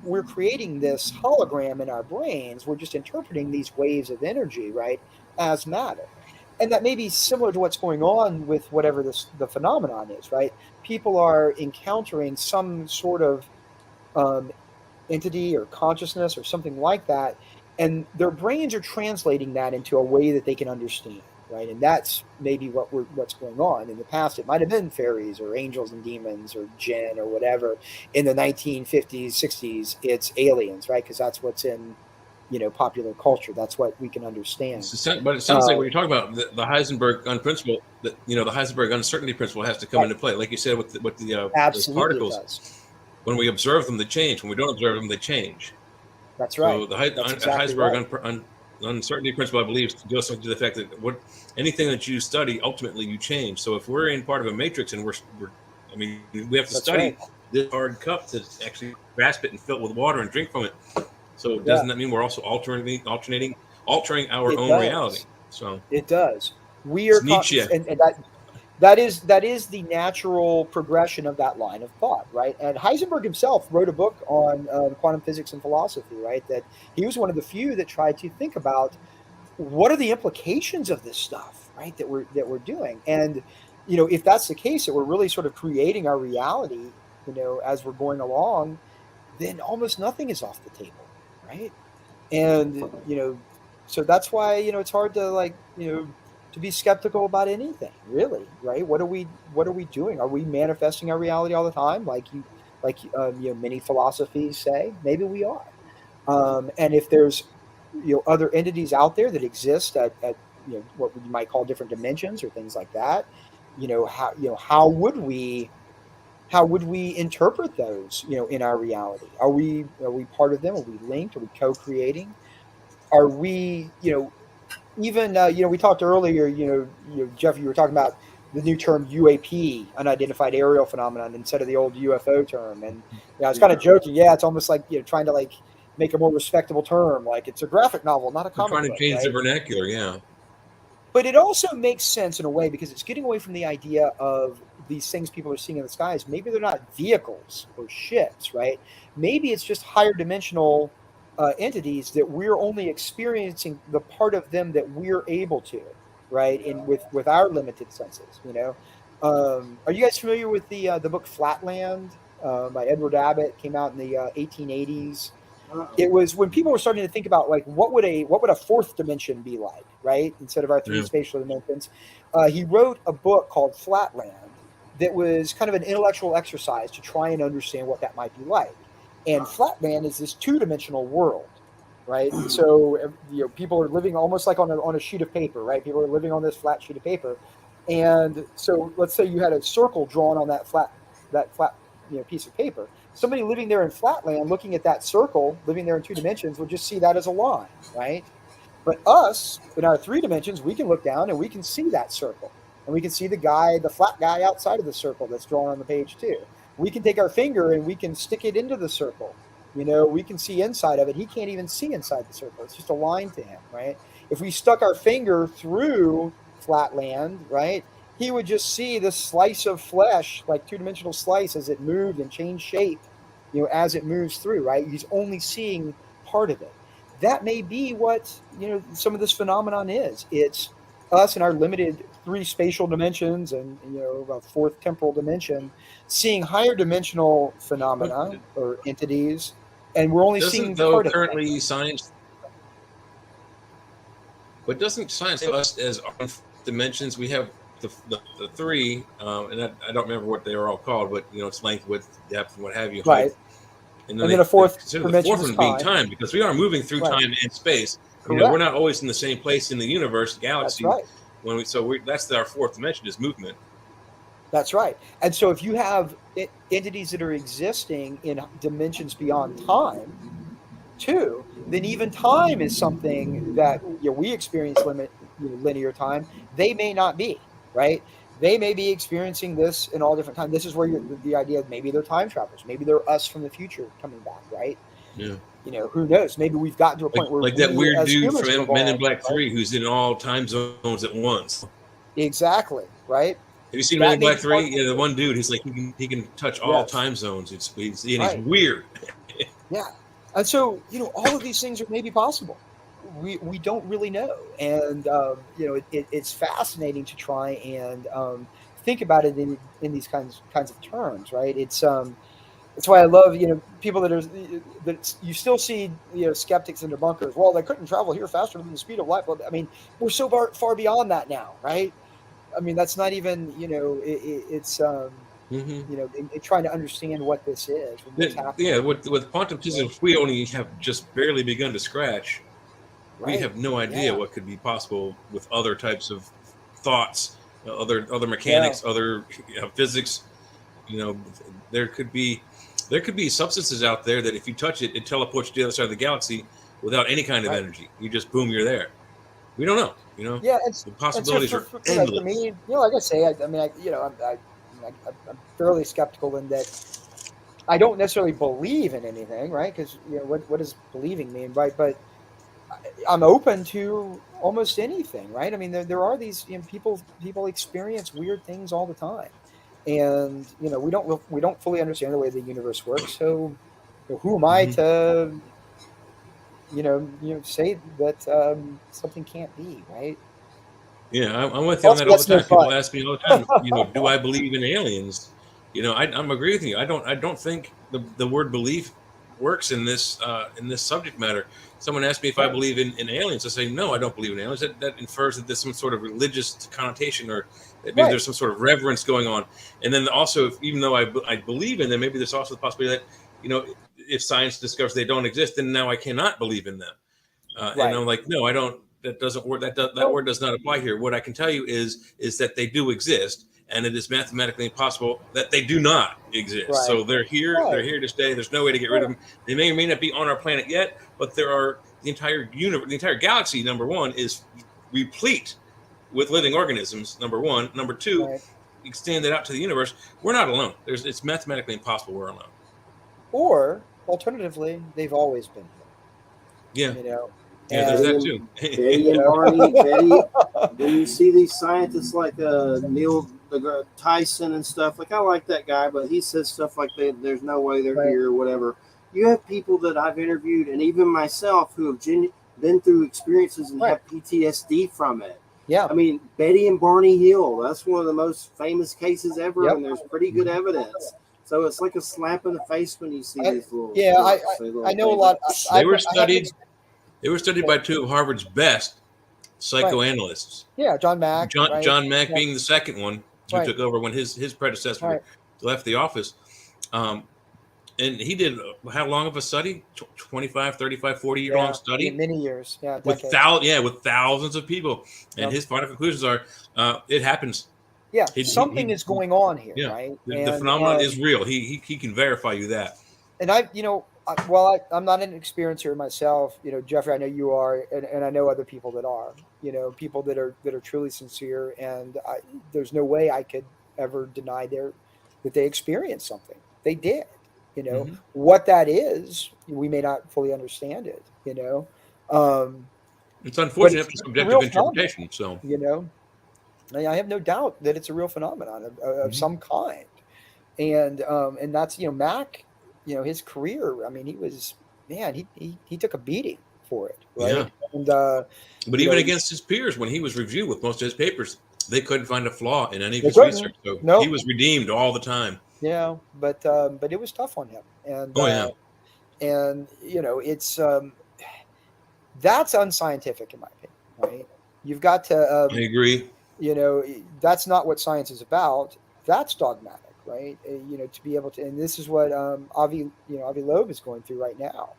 we're creating this hologram in our brains. We're just interpreting these waves of energy, right, as matter. And that may be similar to what's going on with whatever the phenomenon is, right? People are encountering some sort of um, entity or consciousness or something like that, and their brains are translating that into a way that they can understand, right? And that's maybe what's going on. In the past, it might have been fairies or angels and demons or jinn or whatever. In the 1950s, 60s, it's aliens, right? Because that's what's in popular culture. That's what we can understand. But it sounds like when you're talking about the Heisenberg principle, that the Heisenberg uncertainty principle has to come into play, like you said with the those particles. When we observe them, they change. When we don't observe them, they change. That's right. So the Heisenberg uncertainty principle, I believe, goes to the fact that anything that you study, ultimately you change. So if we're in part of a matrix and we have to study this hard cup to actually grasp it and fill it with water and drink from it. So doesn't that mean we're also altering our own reality? So it does. We are Nietzsche, and that is the natural progression of that line of thought, right? And Heisenberg himself wrote a book on quantum physics and philosophy, right? That he was one of the few that tried to think about what are the implications of this stuff, right? That we're doing, and if that's the case, that we're really sort of creating our reality, as we're going along, then almost nothing is off the table, right? And so that's why it's hard to to be skeptical about anything, really, right? What are we doing? Are we manifesting our reality all the time, like many philosophies say? Maybe we are. And if there's other entities out there that exist at what we might call different dimensions or things like that, how would we interpret those in our reality? Are we part of them? Are we linked? Are we co-creating? Are we even we talked earlier, Jeff, you were talking about the new term UAP, unidentified aerial phenomenon, instead of the old UFO term. And I was kind of joking. Yeah, it's almost like trying to make a more respectable term, like it's a graphic novel, not a comic book. Trying to change the vernacular, yeah. But it also makes sense in a way, because it's getting away from the idea of these things people are seeing in the skies. Maybe they're not vehicles or ships, right? Maybe it's just higher dimensional entities that we're only experiencing the part of them that we're able to, right? And with our limited senses, Are you guys familiar with the book Flatland by Edward Abbott? Came out in the 1880s. It was when people were starting to think about what would a fourth dimension be like, right? Instead of our three spatial dimensions. He wrote a book called Flatland that was kind of an intellectual exercise to try and understand what that might be like. And Flatland is this two-dimensional world, right? So people are living almost like on a sheet of paper, right? People are living on this flat sheet of paper, and so let's say you had a circle drawn on that flat piece of paper. Somebody living there in Flatland, looking at that circle, living there in two dimensions, would just see that as a line, right? But us, in our three dimensions, we can look down and we can see that circle, and we can see the flat guy outside of the circle that's drawn on the page too. We can take our finger and we can stick it into the circle. We can see inside of it. He can't even see inside the circle. It's just a line to him, right? If we stuck our finger through Flatland, right, he would just see this slice of flesh, like two-dimensional slice, as it moved and changed shape, as it moves through, right? He's only seeing part of it. That may be what, some of this phenomenon is. It's us in our limited three spatial dimensions and a fourth temporal dimension seeing higher dimensional phenomena or entities, and we're only seeing part of currently science. But doesn't science tell us as our dimensions? We have the three, and I don't remember what they were all called, but it's length, width, depth, and what have you. Right. And then a fourth dimension, the fourth one being time, because we are moving through time and space. We're not always in the same place in the universe, galaxy. That's right. That's our fourth dimension, is movement. That's right. And so if you have entities that are existing in dimensions beyond time, too, then even time is something that we experience linear time. They may not be, right? They may be experiencing this in all different times. This is where the idea of maybe they're time travelers. Maybe they're us from the future coming back, right? Yeah. Who knows? Maybe we've gotten to a point where that weird dude from Men in Black 3 who's in all time zones at once. Exactly, right? Have you seen Men in Black 3? Yeah, the one dude who's like he can touch all time zones. He's weird. Yeah. And so, all of these things are maybe possible. We don't really know. And, it's fascinating to try and think about it in these kinds of terms, right? It's why I love, people that you still see, skeptics in their bunkers. Well, they couldn't travel here faster than the speed of light. Well, I mean, we're so far beyond that now, right? I mean, that's not even, it's, Hmm. in trying to understand what this is and what's happening. Yeah, with quantum physics, we only have just barely begun to scratch. We Right. have no idea Yeah. what could be possible with other types of thoughts, other Yeah. mechanics, other physics. You know, there could be substances out there that if you touch it, it teleports to the other side of the galaxy without any kind of Right. energy. You just boom, you're there. We don't know. Yeah. The And so possibilities are for endless. me, like I say, I mean, I'm fairly skeptical in that I don't necessarily believe in anything, right? Because, what does believing mean, right? But I'm open to almost anything, right? I mean, there are these, people experience weird things all the time, and we don't fully understand the way the universe works. So, who am I Hmm. to say that something can't be, right? Yeah, I'm with you on Also, that all the that's no time. fun. People ask me all the time, do I believe in aliens? I'm agree with you. I don't think the word belief works in this subject matter. Someone asked me if I Right, believe in aliens. I say no, I don't believe in aliens. That infers that there's some sort of religious connotation, or that maybe right, there's some sort of reverence going on. And then also, even though I believe in them, maybe there's also the possibility that if science discovers they don't exist, then now I cannot believe in them. And right. I'm like, no, I don't. That doesn't work. That No, word does not apply here. What I can tell you is that they do exist, and it is mathematically impossible that they do not exist. right, So they're here. They're right. here to stay. There's no way to get rid of Well, them. They may or may not be on our planet yet, but there are the entire universe, the entire galaxy. Number one is replete with living organisms. Number one. Number two, right. extend it out to the universe. We're not alone. It's mathematically impossible we're alone. Or alternatively, they've always been here, Yeah, you know, yeah. There's and Betty that and too. Betty you and know, Barney. Betty, when you see these scientists like Neil Tyson and stuff, like I like that guy, but he says stuff like there's no way they're right, here or whatever. You have people that I've interviewed, and even myself, who have been through experiences and right, have PTSD from it. yeah, I mean, Betty and Barney Hill, that's one of the most famous cases ever, yep. and there's pretty good evidence. So it's like a slap in the face when you see I, these little yeah, I, quirks, these I little know a things. lot. they were I haven't. studied. They were studied by two of Harvard's best Right, psychoanalysts. yeah, John Mack, right, John Mack yeah, being the second one who right, took over when his predecessor right, left the office. Um, and he did how long of a study? 25, 35, 40 year long yeah, study many years, yeah, with decades, with thousands of people. And yep. his final conclusions are it happens. Yeah, something He is going on here, yeah. right? The And phenomenon is real. He can verify you that. I'm not an experiencer myself, Jeffrey, I know you are, and I know other people that are, people that are truly sincere, and there's no way I could ever deny that they experienced something. They did, Hmm. what that is. We may not fully understand it, um, It's but unfortunate it's, for it's a subjective real phenomenon, interpretation. So you know. I have no doubt that it's a real phenomenon of mhm. some kind, and that's Mac, his career. I mean, he was man. He took a beating for it, Yeah. right? And But you even know against his peers, when he was reviewed with most of his papers, they couldn't find a flaw in any of they his research. couldn't. So he Nope. was redeemed all the time. But it was tough on him, Oh yeah, and it's that's unscientific in my opinion, right? You've got to I agree. that's not what science is about. That's dogmatic, right? To be able to, and this is what Avi Loeb is going through right now.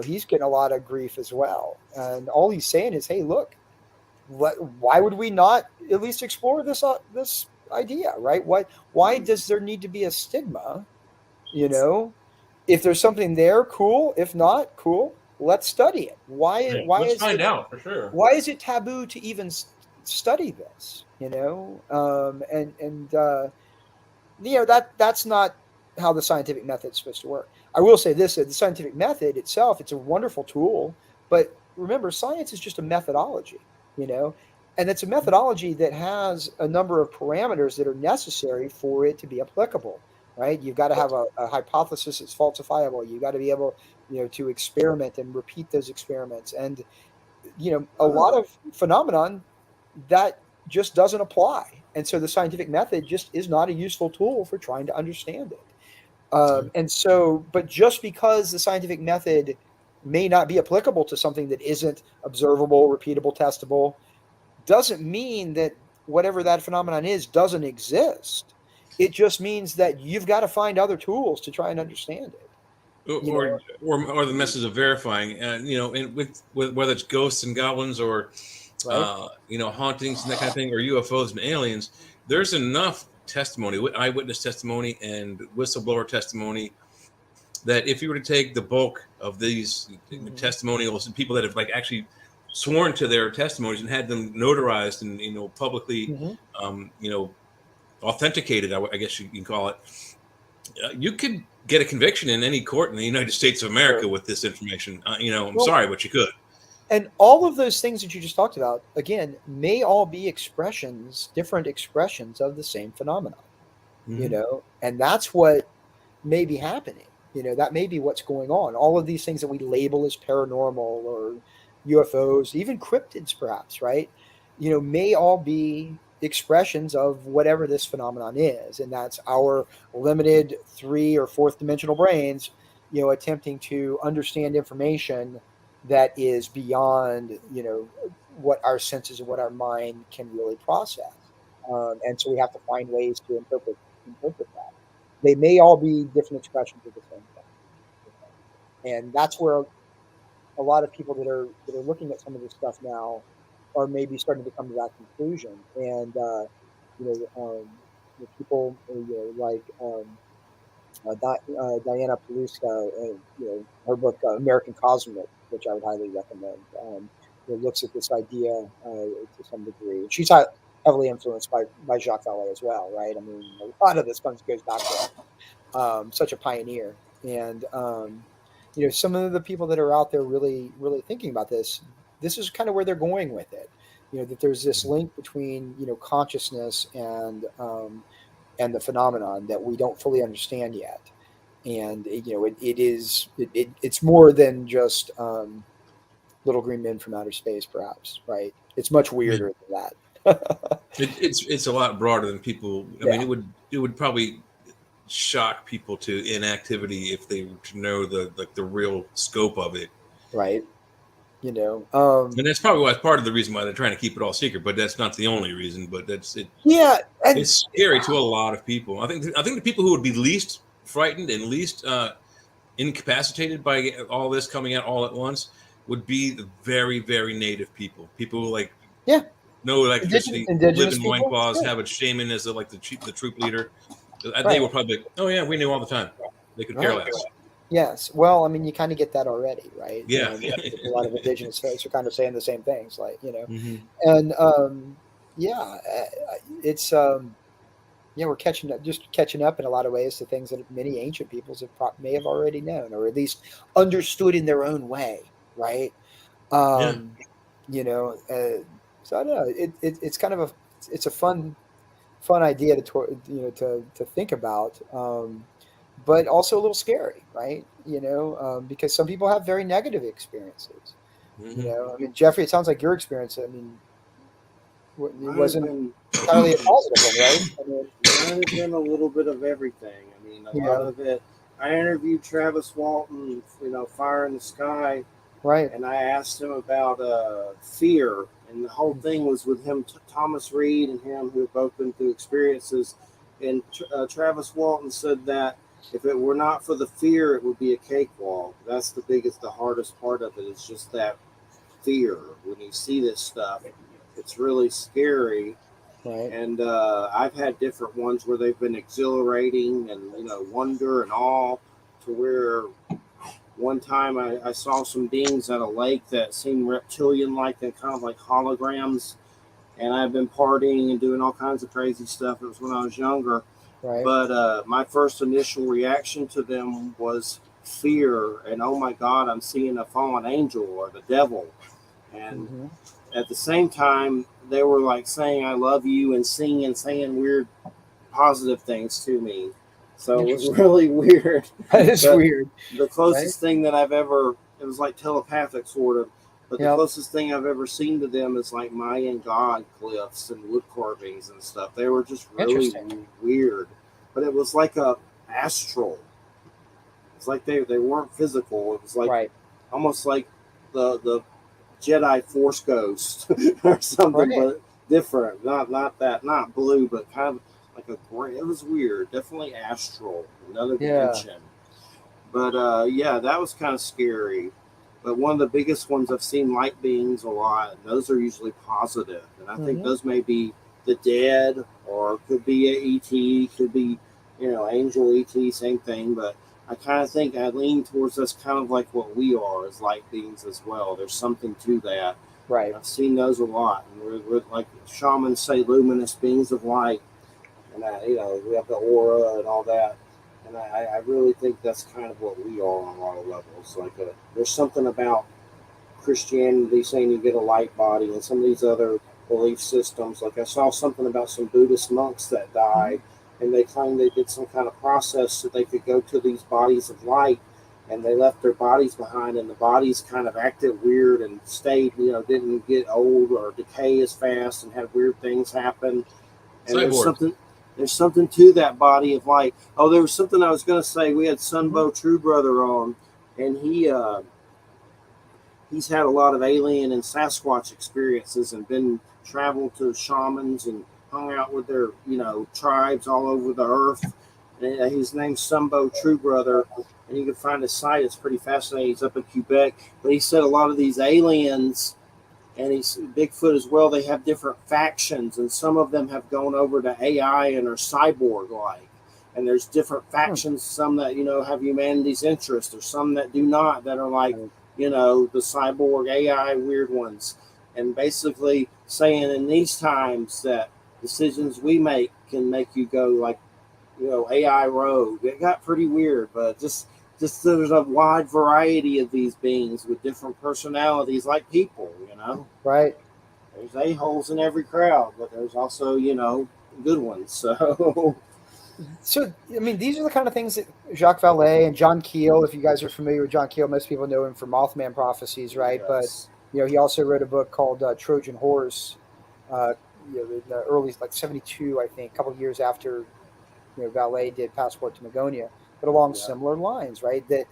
He's getting a lot of grief as well, and all he's saying is, "Hey, look, why would we not at least explore this idea, right? Why does there need to be a stigma? You know, if there's something there, cool. If not, cool. Let's study it. Why? Yeah, Why let's is find it? out for sure. Why is it taboo to even study this? That's not how the scientific method is supposed to work. I will say this: that the scientific method itself, it's a wonderful tool, but remember, science is just a methodology, and it's a methodology that has a number of parameters that are necessary for it to be applicable. right? You've got to have a hypothesis that's falsifiable. You've got to be able, to experiment and repeat those experiments. And, a lot of phenomenon that just doesn't apply. And so the scientific method just is not a useful tool for trying to understand it. And so, but just because the scientific method may not be applicable to something that isn't observable, repeatable, testable, doesn't mean that whatever that phenomenon is doesn't exist. It just means that you've got to find other tools to try and understand it. Or the methods of verifying, and with whether it's ghosts and goblins or Right. hauntings and that kind of thing, or UFOs and aliens. There's enough testimony, eyewitness testimony and whistleblower testimony, that if you were to take the bulk of these testimonials and people that have actually sworn to their testimonies and had them notarized and publicly authenticated, I guess you can call it, you could get a conviction in any court in the United States of America with this information. I'm sorry, but you could. And all of those things that you just talked about, again, may all be different expressions of the same phenomenon, and that's what may be happening. That may be what's going on. All of these things that we label as paranormal or UFOs, even cryptids, perhaps, right? May all be expressions of whatever this phenomenon is. And that's our limited 3rd or 4th dimensional brains, attempting to understand information that is beyond, what our senses and what our mind can really process. And so we have to find ways to interpret that. They may all be different expressions of the same thing. And that's where a lot of people that are looking at some of this stuff now are maybe starting to come to that conclusion. And, people, like Diana Paluska, her book, American Cosmic, which I would highly recommend, looks at this idea to some degree. She's heavily influenced by Jacques Vallée as well, right? I mean, a lot of this goes back to such a pioneer. And, some of the people that are out there really, really thinking about this is kind of where they're going with it. That there's this link between, consciousness and the phenomenon that we don't fully understand yet. And, it's more than just little green men from outer space, perhaps, right? It's much weirder than that. It's a lot broader than people. I mean, it would probably shock people to inactivity if they were to know the real scope of it, right? And that's probably part of the reason why they're trying to keep it all secret, but that's not the only reason. But that's it. Yeah, it's scary to a lot of people. I think the people who would be least frightened and least incapacitated by all this coming out all at once would be the very, very native people who no electricity, live in loincloths, have a shaman as the troop leader. They were probably like, oh yeah, we knew all the time. They could care less. Yes. Well, I mean, you kind of get that already, right? Yeah. A lot of indigenous folks are kind of saying the same things, Mm-hmm. And it's we're catching up in a lot of ways to things that many ancient peoples may have already known, or at least understood in their own way, right? So I don't know. It's kind of a fun idea to think about. But also a little scary, right? Because some people have very negative experiences. I mean, Jeffrey, it sounds like your experience, I mean, it wasn't entirely a positive one, right? I mean, I've been a little bit of everything. I mean, a lot of it. I interviewed Travis Walton, Fire in the Sky, right? And I asked him about fear, and the whole thing was with him, Thomas Reed, and him, who have both been through experiences. And Travis Walton said that if it were not for the fear, it would be a cakewalk. That's the hardest part of it. It's just that fear. When you see this stuff, it's really scary. Right. And I've had different ones where they've been exhilarating and, wonder and awe, to where one time I saw some beings at a lake that seemed reptilian-like and kind of like holograms. And I've been partying and doing all kinds of crazy stuff. It was when I was younger. Right. But my first initial reaction to them was fear. And, oh, my God, I'm seeing a fallen angel or the devil. And at the same time, they were saying, I love you, and singing and saying weird positive things to me. So it was really weird. That is But weird. The closest thing that I've ever, it was like telepathic sort of, but the Yep. closest thing I've ever seen to them is like Mayan god glyphs and wood carvings and stuff. They were just really Interesting. weird, but it was like a astral. It's like they weren't physical. It was like Right. almost like the Jedi Force Ghost or something, Right. but different. Not blue, but kind of like a gray. It was weird. Definitely astral, another Yeah. dimension. But yeah, that was kind of scary. But one of the biggest ones I've seen light beings a lot, and those are usually positive. And I think Mhm. those may be the dead, or could be a ET, could be angel ET, same thing. But I kind of think I lean towards that's kind of like what we are as light beings as well. There's something to that. Right. I've seen those a lot, and we're like shamans say, luminous beings of light, and we have the aura and all that. And I really think that's kind of what we are on a lot of levels. Like there's something about Christianity saying you get a light body, and some of these other belief systems. Like I saw something about some Buddhist monks that died, and they claimed they did some kind of process so they could go to these bodies of light, and they left their bodies behind, and the bodies kind of acted weird and stayed, didn't get old or decay as fast, and had weird things happen. And there's something to that body of light. Oh, there was something I was going to say. We had Sunbow True Brother on, and he's had a lot of alien and Sasquatch experiences, and been traveled to shamans and hung out with their tribes all over the earth. And his name's Sunbow True Brother, and you can find his site. It's pretty fascinating. He's up in Quebec, but he said a lot of these aliens, and he's Bigfoot as well, they have different factions, and some of them have gone over to AI and are cyborg-like. And there's different factions, some that, have humanity's interest, or some that do not, that are like, the cyborg AI weird ones. And basically saying in these times that decisions we make can make you go like, AI rogue. It got pretty weird, but just there's a wide variety of these beings with different personalities, like people. Right. There's a-holes in every crowd, but there's also good ones. So I mean, these are the kind of things that Jacques Vallée and John Keel, if you guys are familiar with John Keel, most people know him for Mothman Prophecies, right? yes. But he also wrote a book called Trojan Horse in the early, like 72, I think, a couple of years after Vallée did Passport to Magonia, but along similar lines, right? That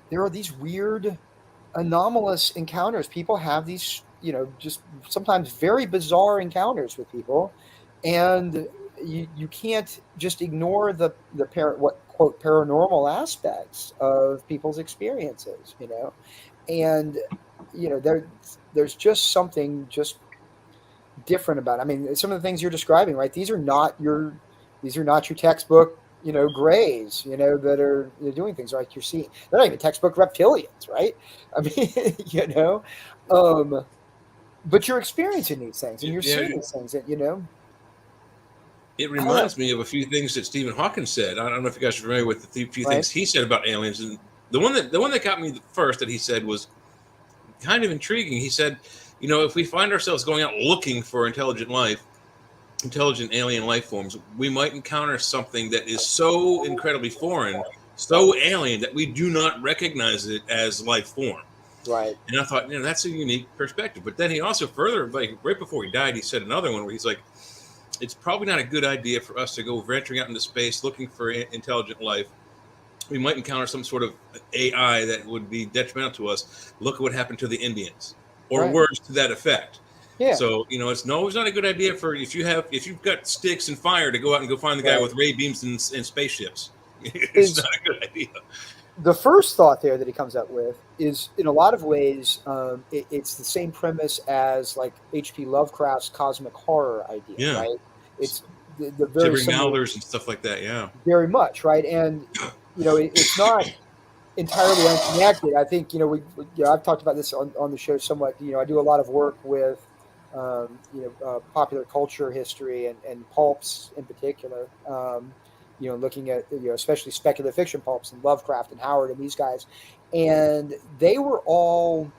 there are these weird, anomalous encounters. People have these, just sometimes very bizarre encounters with people, and you can't just ignore the quote paranormal aspects of people's experiences, and there's just something just different about it. I mean, some of the things you're describing, right? These are not your textbook, grays, that are doing things like you're seeing. They're not even textbook reptilians, right? I mean, but you're experiencing these things, and you're seeing these things that, It reminds me of a few things that Stephen Hawking said. I don't know if you guys are familiar with the few things he said about aliens. And the one that got me first that he said was kind of intriguing. He said, if we find ourselves going out looking for intelligent alien life forms, we might encounter something that is so incredibly foreign, so alien, that we do not recognize it as life form. Right. And I thought, that's a unique perspective. But then he also further, like right before he died, he said another one where he's like, it's probably not a good idea for us to go venturing out into space looking for intelligent life. We might encounter some sort of AI that would be detrimental to us. Look at what happened to the Indians, or words to that effect. Yeah. So it's not a good idea for if you've got sticks and fire to go out and go find the guy with ray beams and spaceships. It's not a good idea. The first thought there that he comes up with is, in a lot of ways, it's the same premise as like H.P. Lovecraft's cosmic horror idea, right? It's the very similar and stuff like that, very much, right? And it's not entirely unconnected. I think I've talked about this on the show somewhat. I do a lot of work with popular culture history and pulps in particular. Looking at especially speculative fiction pulps and Lovecraft and Howard and these guys, and they were all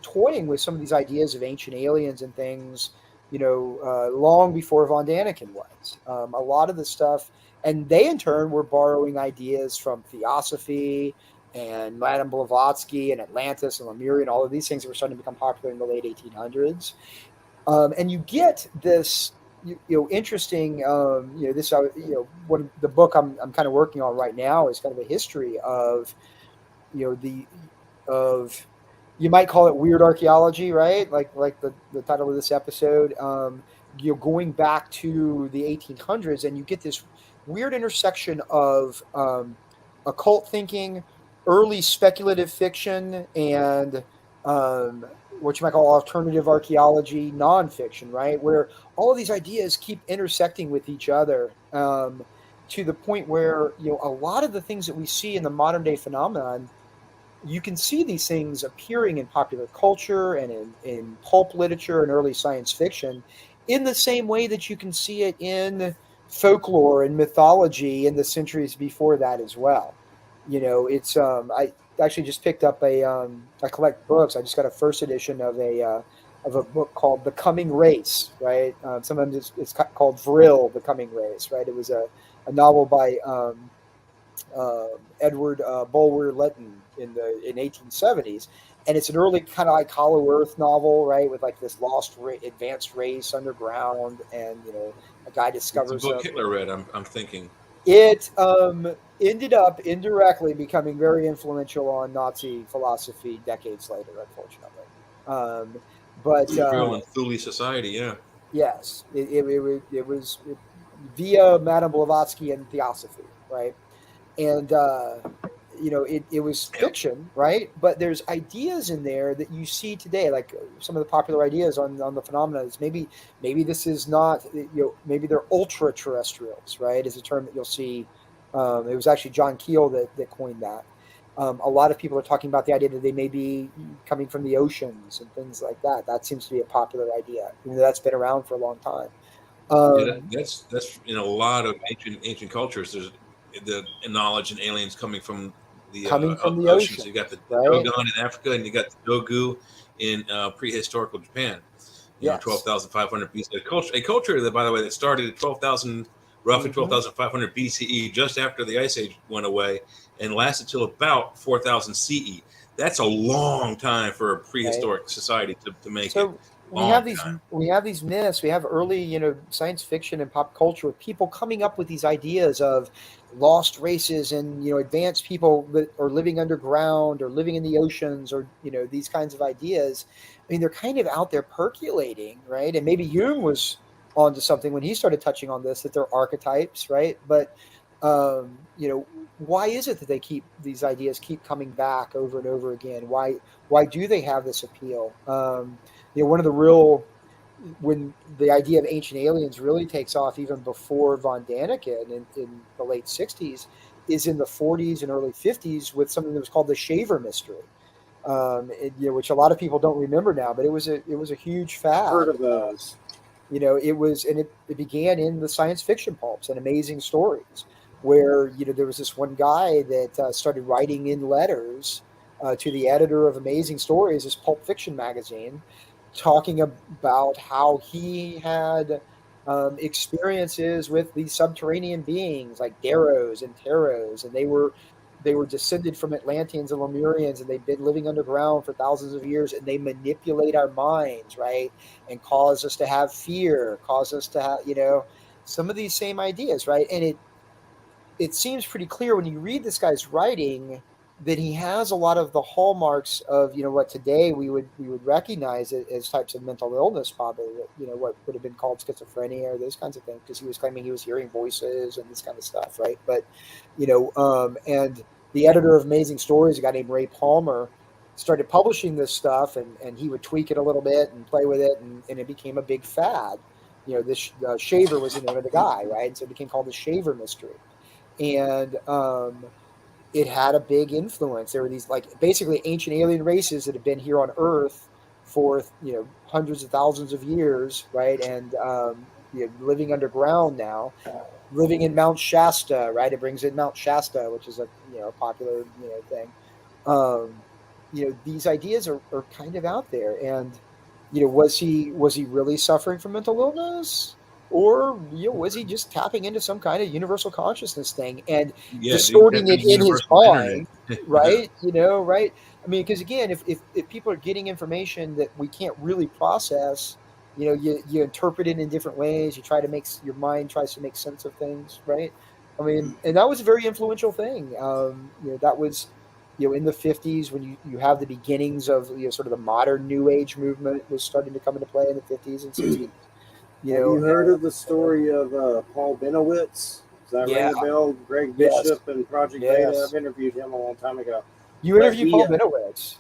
toying with some of these ideas of ancient aliens and things long before Von Daniken was. A lot of the stuff, and they in turn were borrowing ideas from Theosophy and Madame Blavatsky and Atlantis and Lemuria and all of these things that were starting to become popular in the late 1800s. And you get this, interesting, this, what the book I'm kind of working on right now is kind of a history of, of, you might call it weird archaeology, right? Like the title of this episode, going back to the 1800s, and you get this weird intersection of occult thinking, early speculative fiction, and what you might call alternative archaeology, nonfiction, right? Where all of these ideas keep intersecting with each other, to the point where, a lot of the things that we see in the modern day phenomenon, you can see these things appearing in popular culture and in pulp literature and early science fiction in the same way that you can see it in folklore and mythology in the centuries before that as well. I actually just picked up I collect books. I just got a first edition of a book called The Coming Race, right? Sometimes it's called Vril, The Coming Race, right? It was a novel by Edward Bulwer Lytton in 1870s, and it's an early kind of like Hollow Earth novel, right, with like this lost advanced race underground, and a guy discovers it's a book Hitler read. I'm thinking it ended up indirectly becoming very influential on Nazi philosophy decades later, unfortunately. But Real and Thule Society, yeah. Yes, it was via Madame Blavatsky and Theosophy, right? And it was fiction, right? But there's ideas in there that you see today, like some of the popular ideas on the phenomena is maybe this is not, maybe they're ultra terrestrials, right? Is a term that you'll see. It was actually John Keel that coined that. A lot of people are talking about the idea that they may be coming from the oceans and things like that. That seems to be a popular idea. That's been around for a long time. That's in a lot of ancient cultures. There's the knowledge and aliens coming from the ocean. So you got the Dogon in Africa, and you got the Dogu in prehistorical Japan. 12,500 BCE. A culture that, by the way, that started at 12,500 BCE, just after the Ice Age went away, and lasted till about 4,000 CE. That's a long time for a prehistoric society to make it. We have these myths. We have early, science fiction and pop culture with people coming up with these ideas of lost races and advanced people that are living underground or living in the oceans, or these kinds of ideas. I mean, they're kind of out there percolating, right? And maybe Jung was onto something when he started touching on this, that they're archetypes, right? But why is it that these ideas keep coming back over and over again? Why do they have this appeal? One of the when the idea of ancient aliens really takes off, even before Von Daniken in the late 60s, is in the 40s and early 50s with something that was called the Shaver mystery, which a lot of people don't remember now, but it was a huge fad. Heard of those? It began in the science fiction pulps and Amazing Stories, where there was this one guy that started writing in letters to the editor of Amazing Stories, this pulp fiction magazine, talking about how he had experiences with these subterranean beings like Deros and Teros, and they were descended from Atlanteans and Lemurians, and they've been living underground for thousands of years, and they manipulate our minds, right, and cause us to have fear, cause us to have some of these same ideas, right? And it seems pretty clear when you read this guy's writing that he has a lot of the hallmarks of what today we would recognize as types of mental illness, probably what would have been called schizophrenia or those kinds of things, because he was claiming he was hearing voices and this kind of stuff, right? But and the editor of Amazing Stories, a guy named Ray Palmer, started publishing this stuff, and he would tweak it a little bit and play with it, and it became a big fad. This Shaver was the name of the guy, right? And so it became called the Shaver mystery, and it had a big influence. There were these basically ancient alien races that have been here on Earth for hundreds of thousands of years, right? And living underground now, living in Mount Shasta, right? It brings in Mount Shasta, which is a popular thing. These ideas are kind of out there, and was he really suffering from mental illness, or was he just tapping into some kind of universal consciousness thing and Yeah, dude, distorting that's it in his universal internet. mind, right? Right? I mean, because again, if people are getting information that we can't really process, you interpret it in different ways. You try to your mind tries to make sense of things, right? I mean, and that was a very influential thing. That was, in the 50s when you have the beginnings of sort of the modern New Age movement was starting to come into play in the 50s and 60s. Have you heard of the story of Paul Benowitz? Does that Yeah. ring a bell? Greg Yes. Bishop and Project Yes. Beta. I've interviewed him a long time ago. You interviewed Paul Benowitz?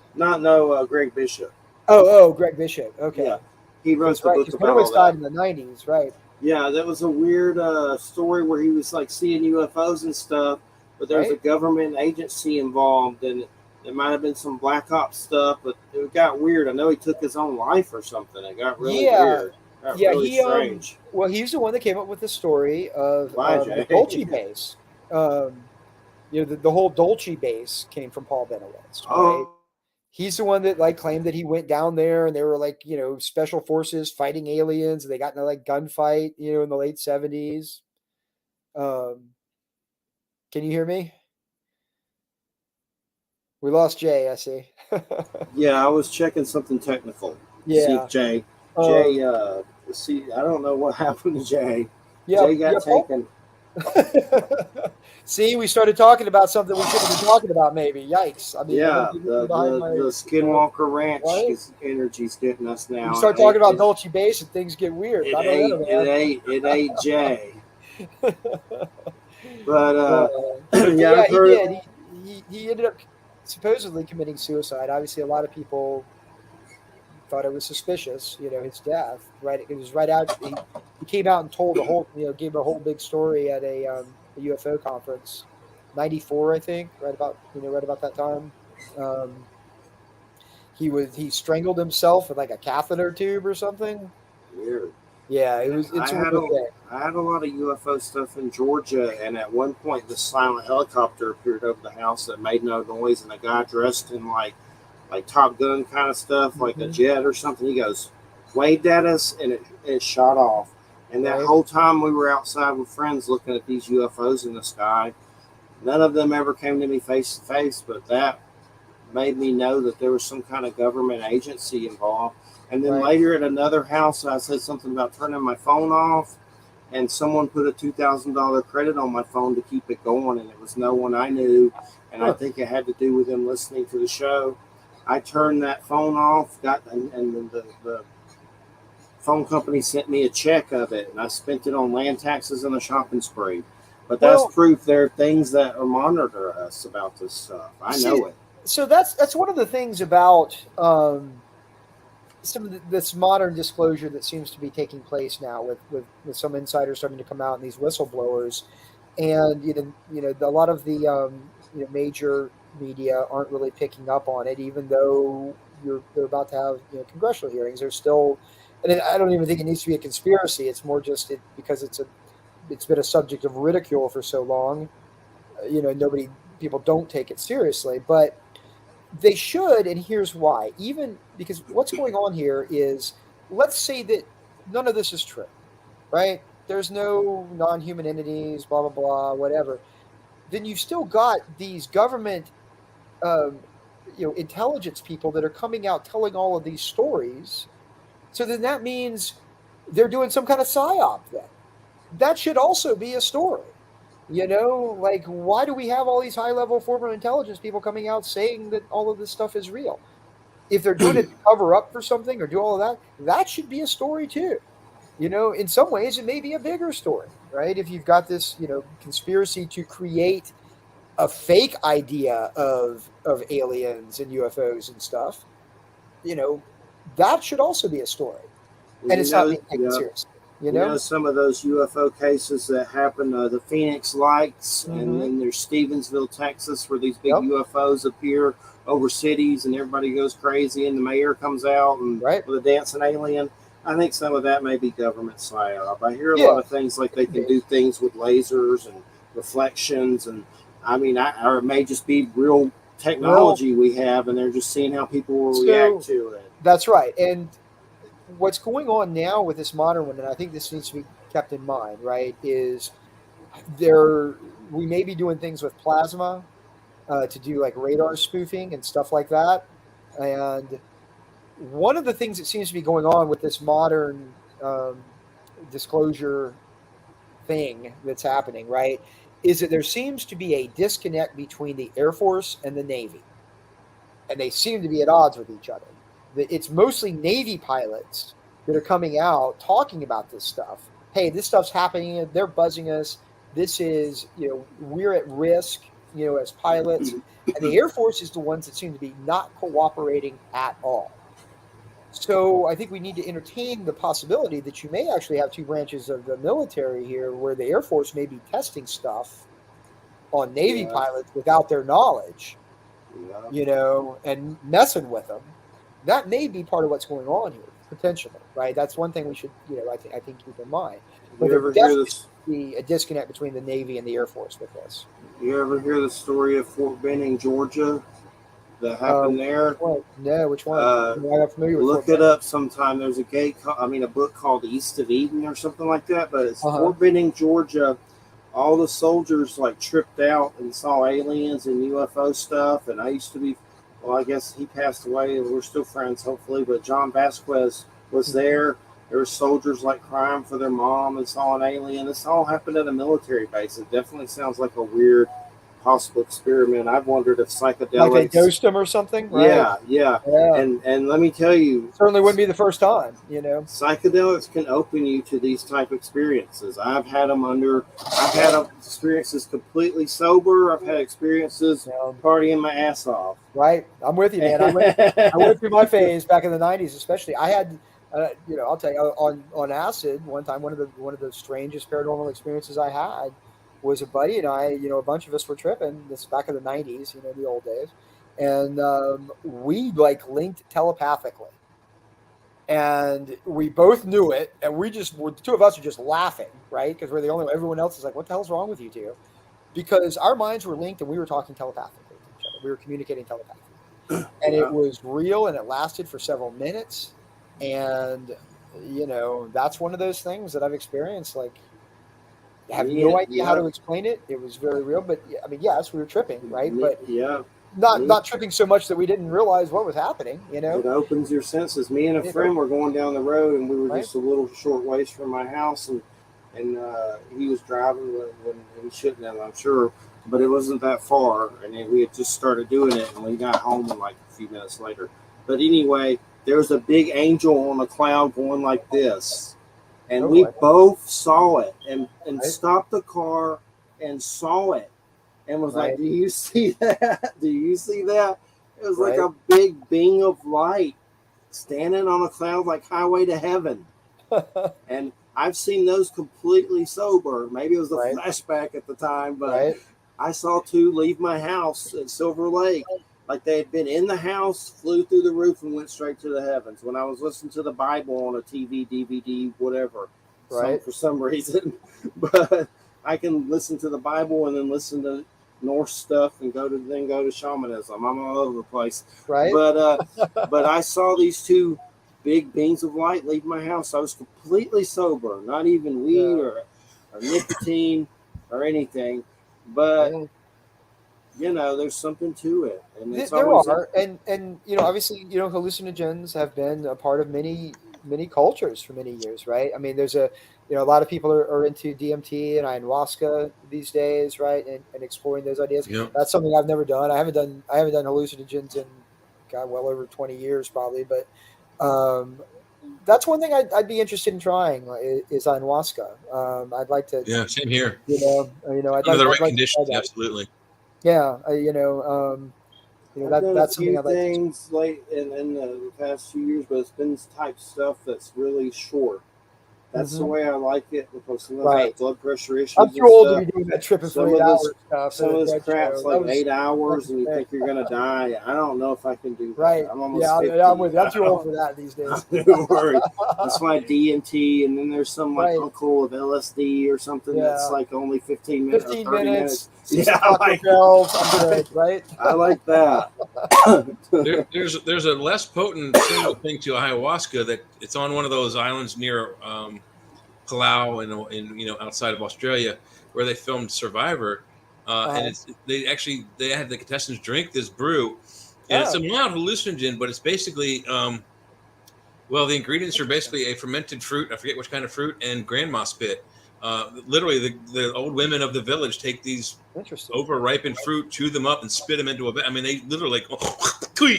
Greg Bishop. Oh, Greg Bishop. Okay. Yeah. He wrote the book about Benowitz all died that. in the 90s, right? Yeah, that was a weird story where he was like seeing UFOs and stuff, but there's a government agency involved, and there might have been some black ops stuff, but it got weird. I know he took his own life or something. It got really weird. Got really strange. Well, he's the one that came up with the story of the Dolce base. The whole Dolce base came from Paul Benowitz, right? He's the one that claimed that he went down there and they were special forces fighting aliens, and they got in a gunfight, in the late 70s. Can you hear me? We lost Jay, I see. Yeah, I was checking something technical. Yeah. See if Jay, I don't know what happened to Jay. Yeah, Jay got taken. See, we started talking about something we shouldn't be talking about, maybe. Yikes. I mean, the Skinwalker Ranch energy's getting us now. You start talking about Dolce Base and things get weird. It ain't Jay. But yeah, he did. He ended up supposedly committing suicide. Obviously, a lot of people thought it was suspicious, his death. Right, it was right out. He came out and told a whole, gave a whole big story at a UFO conference, 94, I think, right about that time. He strangled himself with a catheter tube or something. Weird. Yeah, I had a lot of UFO stuff in Georgia, and at one point the silent helicopter appeared over the house that made no noise, and a guy dressed in like Top Gun kind of stuff, like a jet or something. He goes, waved at us, and it shot off. And that whole time we were outside with friends looking at these UFOs in the sky. None of them ever came to me face to face, but that made me know that there was some kind of government agency involved. And then later at another house, I said something about turning my phone off, and someone put a $2,000 credit on my phone to keep it going, and it was no one I knew, and I think it had to do with them listening to the show. I turned that phone off, and the phone company sent me a check of it, and I spent it on land taxes and a shopping spree. But that's proof there are things that are monitor us about this stuff. I know it. So that's one of the things about some of this modern disclosure that seems to be taking place now with some insiders starting to come out and these whistleblowers, and a lot of the major media aren't really picking up on it, even though they're about to have congressional hearings. There's still, and I don't even think it needs to be a conspiracy. It's more just because it's been a subject of ridicule for so long. People don't take it seriously, but they should, and here's why. Even because what's going on here is, let's say that none of this is true, right? There's no non-human entities, blah, blah, blah, whatever. Then you've still got these government, intelligence people that are coming out telling all of these stories. So then that means they're doing some kind of psyop then. That should also be a story. Why do we have all these high-level former intelligence people coming out saying that all of this stuff is real? If they're doing it to cover up for something or do all of that, that should be a story too. In some ways, it may be a bigger story, right? If you've got this, conspiracy to create a fake idea of aliens and UFOs and stuff, that should also be a story. And it's not being taken seriously. Some of those UFO cases that happened, the Phoenix Lights, and then there's Stevensville, Texas, where these big UFOs appear over cities and everybody goes crazy and the mayor comes out and with a dancing alien. I think some of that may be government psyop. I hear a lot of things like they can do things with lasers and reflections, and or it may just be real technology we have, and they're just seeing how people will react to it. That's right. And what's going on now with this modern one, and I think this needs to be kept in mind, right, is we may be doing things with plasma to do like radar spoofing and stuff like that. And one of the things that seems to be going on with this modern disclosure thing that's happening, right, is that there seems to be a disconnect between the Air Force and the Navy. And they seem to be at odds with each other. It's mostly Navy pilots that are coming out talking about this stuff. Hey, this stuff's happening. They're buzzing us. This is, we're at risk, as pilots. And the Air Force is the ones that seem to be not cooperating at all. So I think we need to entertain the possibility that you may actually have two branches of the military here where the Air Force may be testing stuff on Navy pilots without their knowledge, and messing with them. That may be part of what's going on here, potentially, right? That's one thing we should, I think keep in mind. But You ever there hear definitely this? be a disconnect between the Navy and the Air Force with this. You ever hear the story of Fort Benning, Georgia, that happened there? No, which one? I'm not familiar with Look Fort it up sometime. There's a book called East of Eden or something like that. But it's Fort Benning, Georgia. All the soldiers tripped out and saw aliens and UFO stuff. And I used to be, well, I guess he passed away and we're still friends, hopefully. But John Vasquez was there. There were soldiers crying for their mom and saw an alien. This all happened at a military base. It definitely sounds like a weird possible experiment. I've wondered if psychedelics, like they dosed them or something, right? Yeah. And let me tell you, certainly wouldn't be the first time. Psychedelics can open you to these type of experiences. I've had experiences completely sober. I've had experiences partying my ass off. Right, I'm with you, man. I went through my phase back in the '90s, especially. I had, I'll tell you, on acid one time. One of the strangest paranormal experiences I had was a buddy and I, a bunch of us were tripping. This is back in the '90s, the old days, and we linked telepathically, and we both knew it, and the two of us are just laughing, right? Because we're the only one. Everyone else is like, "What the hell's wrong with you two?" Because our minds were linked and we were talking telepathically to each other. We were communicating telepathically, and it was real, and it lasted for several minutes, and that's one of those things that I've experienced. I have no idea how to explain it. It was very real, but yes, we were tripping, right? But not tripping so much that we didn't realize what was happening. It opens your senses. Me and a friend were going down the road, and we were just a little short ways from my house, and he was driving when he shouldn't have, I'm sure, but it wasn't that far, and then we had just started doing it, and we got home in a few minutes later. But anyway, there was a big angel on a cloud going like this. And we both saw it and stopped the car and saw it and was like, do you see that? Do you see that? It was like a big beam of light standing on a cloud like Highway to Heaven. And I've seen those completely sober. Maybe it was a flashback at the time, but I saw two leave my house at Silver Lake. Like they had been in the house, flew through the roof, and went straight to the heavens. When I was listening to the Bible on a TV, DVD, whatever, for some reason. But I can listen to the Bible and then listen to Norse stuff and go to shamanism. I'm all over the place. Right. But I saw these two big beams of light leave my house. I was completely sober, not even weed or nicotine or anything. But there's something to it, and and obviously, hallucinogens have been a part of many cultures for many years, right? I mean, there's a lot of people are into DMT and ayahuasca these days, right? And exploring those ideas. Yep. That's something I've never done. I haven't done hallucinogens in well over 20 years probably, but that's one thing I'd be interested in trying is ayahuasca. I'd like to. Yeah, same here. I'd under the right conditions, absolutely. Yeah, that's something I've things late in the past few years, but it's been type stuff that's really short. That's the way I like it because some of that blood pressure issues. I'm too old to be doing that tripping for 8 hours stuff. Some of this crap's 8 hours, and you think you're gonna die. I don't know if I can do that. Right? I'm almost 50. I'm with you. I'm too old for that these days. Don't worry. That's why DMT, and then there's some uncle of LSD or something that's only 15 minutes. 15 minutes. Yeah, I like I'm good, right? I like that. There's a less potent similar thing to ayahuasca that it's on one of those islands near Palau and outside of Australia where they filmed Survivor, and they had the contestants drink this brew, and it's a mild hallucinogen, but it's basically the ingredients are basically a fermented fruit. I forget which kind of fruit, and grandma spit. Literally, the old women of the village take these over-ripened fruit, chew them up, and spit them into a vat. I mean, they literally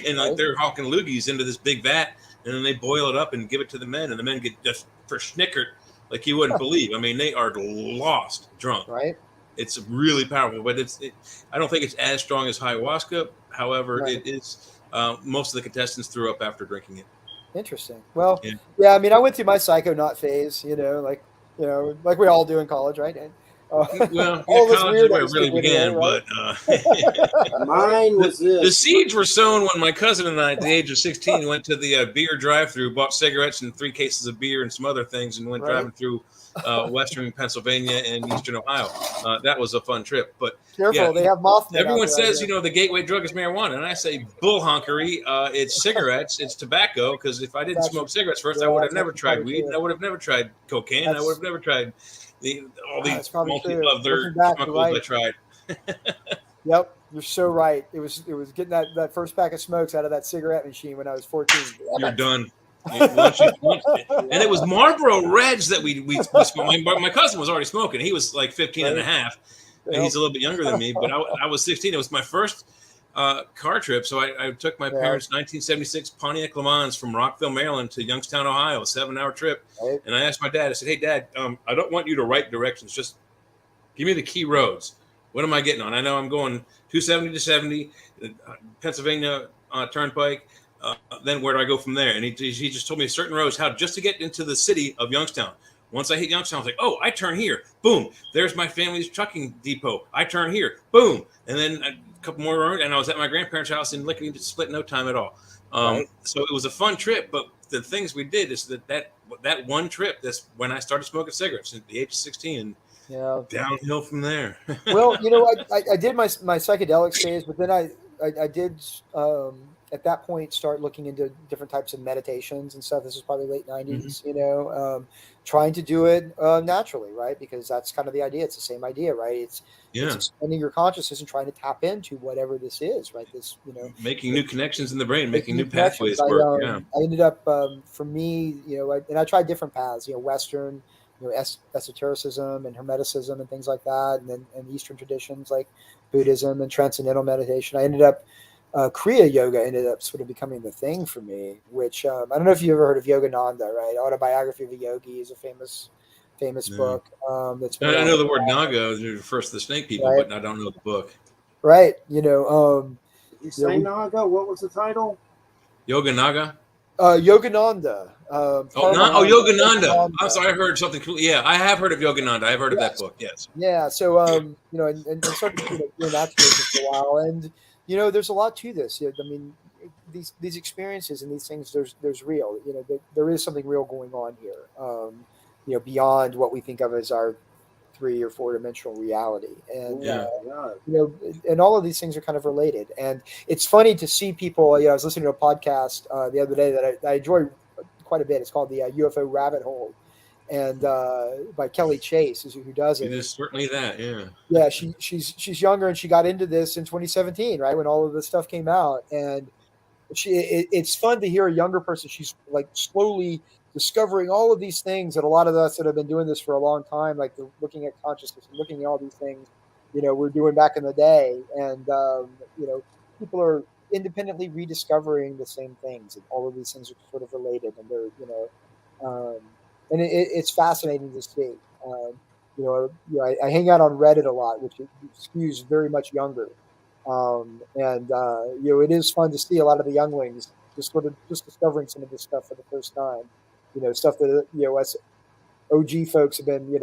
and they're hawking loogies into this big vat, and then they boil it up and give it to the men, and the men get just verschnickered like you wouldn't believe. I mean, they are lost drunk. Right. It's really powerful, but I don't think it's as strong as ayahuasca. However, it is. Most of the contestants threw up after drinking it. Interesting. Well, yeah. I mean, I went through my psychonaut phase. Like we all do in college, right? And, college is where it really began, right? But mine was the seeds were sown when my cousin and I, at the age of 16, went to the beer drive-through, bought cigarettes and 3 cases of beer and some other things, and went driving through western Pennsylvania and eastern Ohio. That was a fun trip. But careful, they have Mothman. Everyone says, the gateway drug is marijuana, and I say bull honkery. It's cigarettes, it's tobacco. Because if I didn't smoke cigarettes first, I would have never tried weed, and I would have never tried cocaine. I would have never tried all these other chemicals I tried. Yep, you're so right. It was getting that first pack of smokes out of that cigarette machine when I was 14. You're done. And it was Marlboro Reds that we smoked. My cousin was already smoking. He was like 15 and a half, and he's a little bit younger than me. But I was 16. It was my first car trip. So I took my parents' 1976 Pontiac Le Mans from Rockville, Maryland to Youngstown, Ohio, a 7-hour trip. Right. And I asked my dad, I said, "Hey, Dad, I don't want you to write directions. Just give me the key roads. What am I getting on? I know I'm going 270 to 70, Pennsylvania Turnpike. Then where do I go from there?" And he just told me certain roads how just to get into the city of Youngstown. Once I hit Youngstown, I was like, "Oh, I turn here. Boom. There's my family's trucking depot. I turn here. Boom." And then a couple more roads, and I was at my grandparents' house in lickety split, no time at all. So it was a fun trip. But the things we did is that one trip, that's when I started smoking cigarettes at the age of 16. Downhill from there. Well, I did my psychedelic phase, but then I did at that point start looking into different types of meditations and stuff. This was probably late 90s, trying to do it naturally, right? Because that's kind of the idea. It's the same idea, right? It's expanding your consciousness and trying to tap into whatever this is, right? This, making new connections in the brain, making new pathways work. I ended up, for me, and I tried different paths, Western, esotericism and hermeticism and things like that, and Eastern traditions like Buddhism and transcendental meditation. I ended up Kriya Yoga ended up sort of becoming the thing for me, which I don't know if you ever heard of Yogananda, right? Autobiography of a Yogi is a famous book. I know the word Naga refers to the snake people, right? But I don't know the book. Right. You say Naga? What was the title? Yoga Naga? Yogananda. Yogananda. I'm sorry, I heard something. Yeah, I have heard of Yogananda. I've heard of that book. Yes. Yeah. So, and started doing that for a while, and there's a lot to this. I mean, these experiences and these things. There's real. There is something real going on here. Beyond what we think of as our 3 or 4 dimensional reality, and and all of these things are kind of related. And it's funny to see people. I was listening to a podcast the other day that I enjoy quite a bit. It's called the UFO Rabbit Hole, and by Kelly Chase is who does it. It is certainly that, yeah. Yeah, she's younger, and she got into this in 2017, right when all of this stuff came out. And it's fun to hear a younger person. She's like slowly discovering all of these things that a lot of us that have been doing this for a long time, like looking at consciousness and looking at all these things, we're doing back in the day. And, people are independently rediscovering the same things, and all of these things are sort of related, and they're, and it's fascinating to see. I hang out on Reddit a lot, which skews very much younger. It is fun to see a lot of the younglings just discovering some of this stuff for the first time. Stuff that us OG folks have been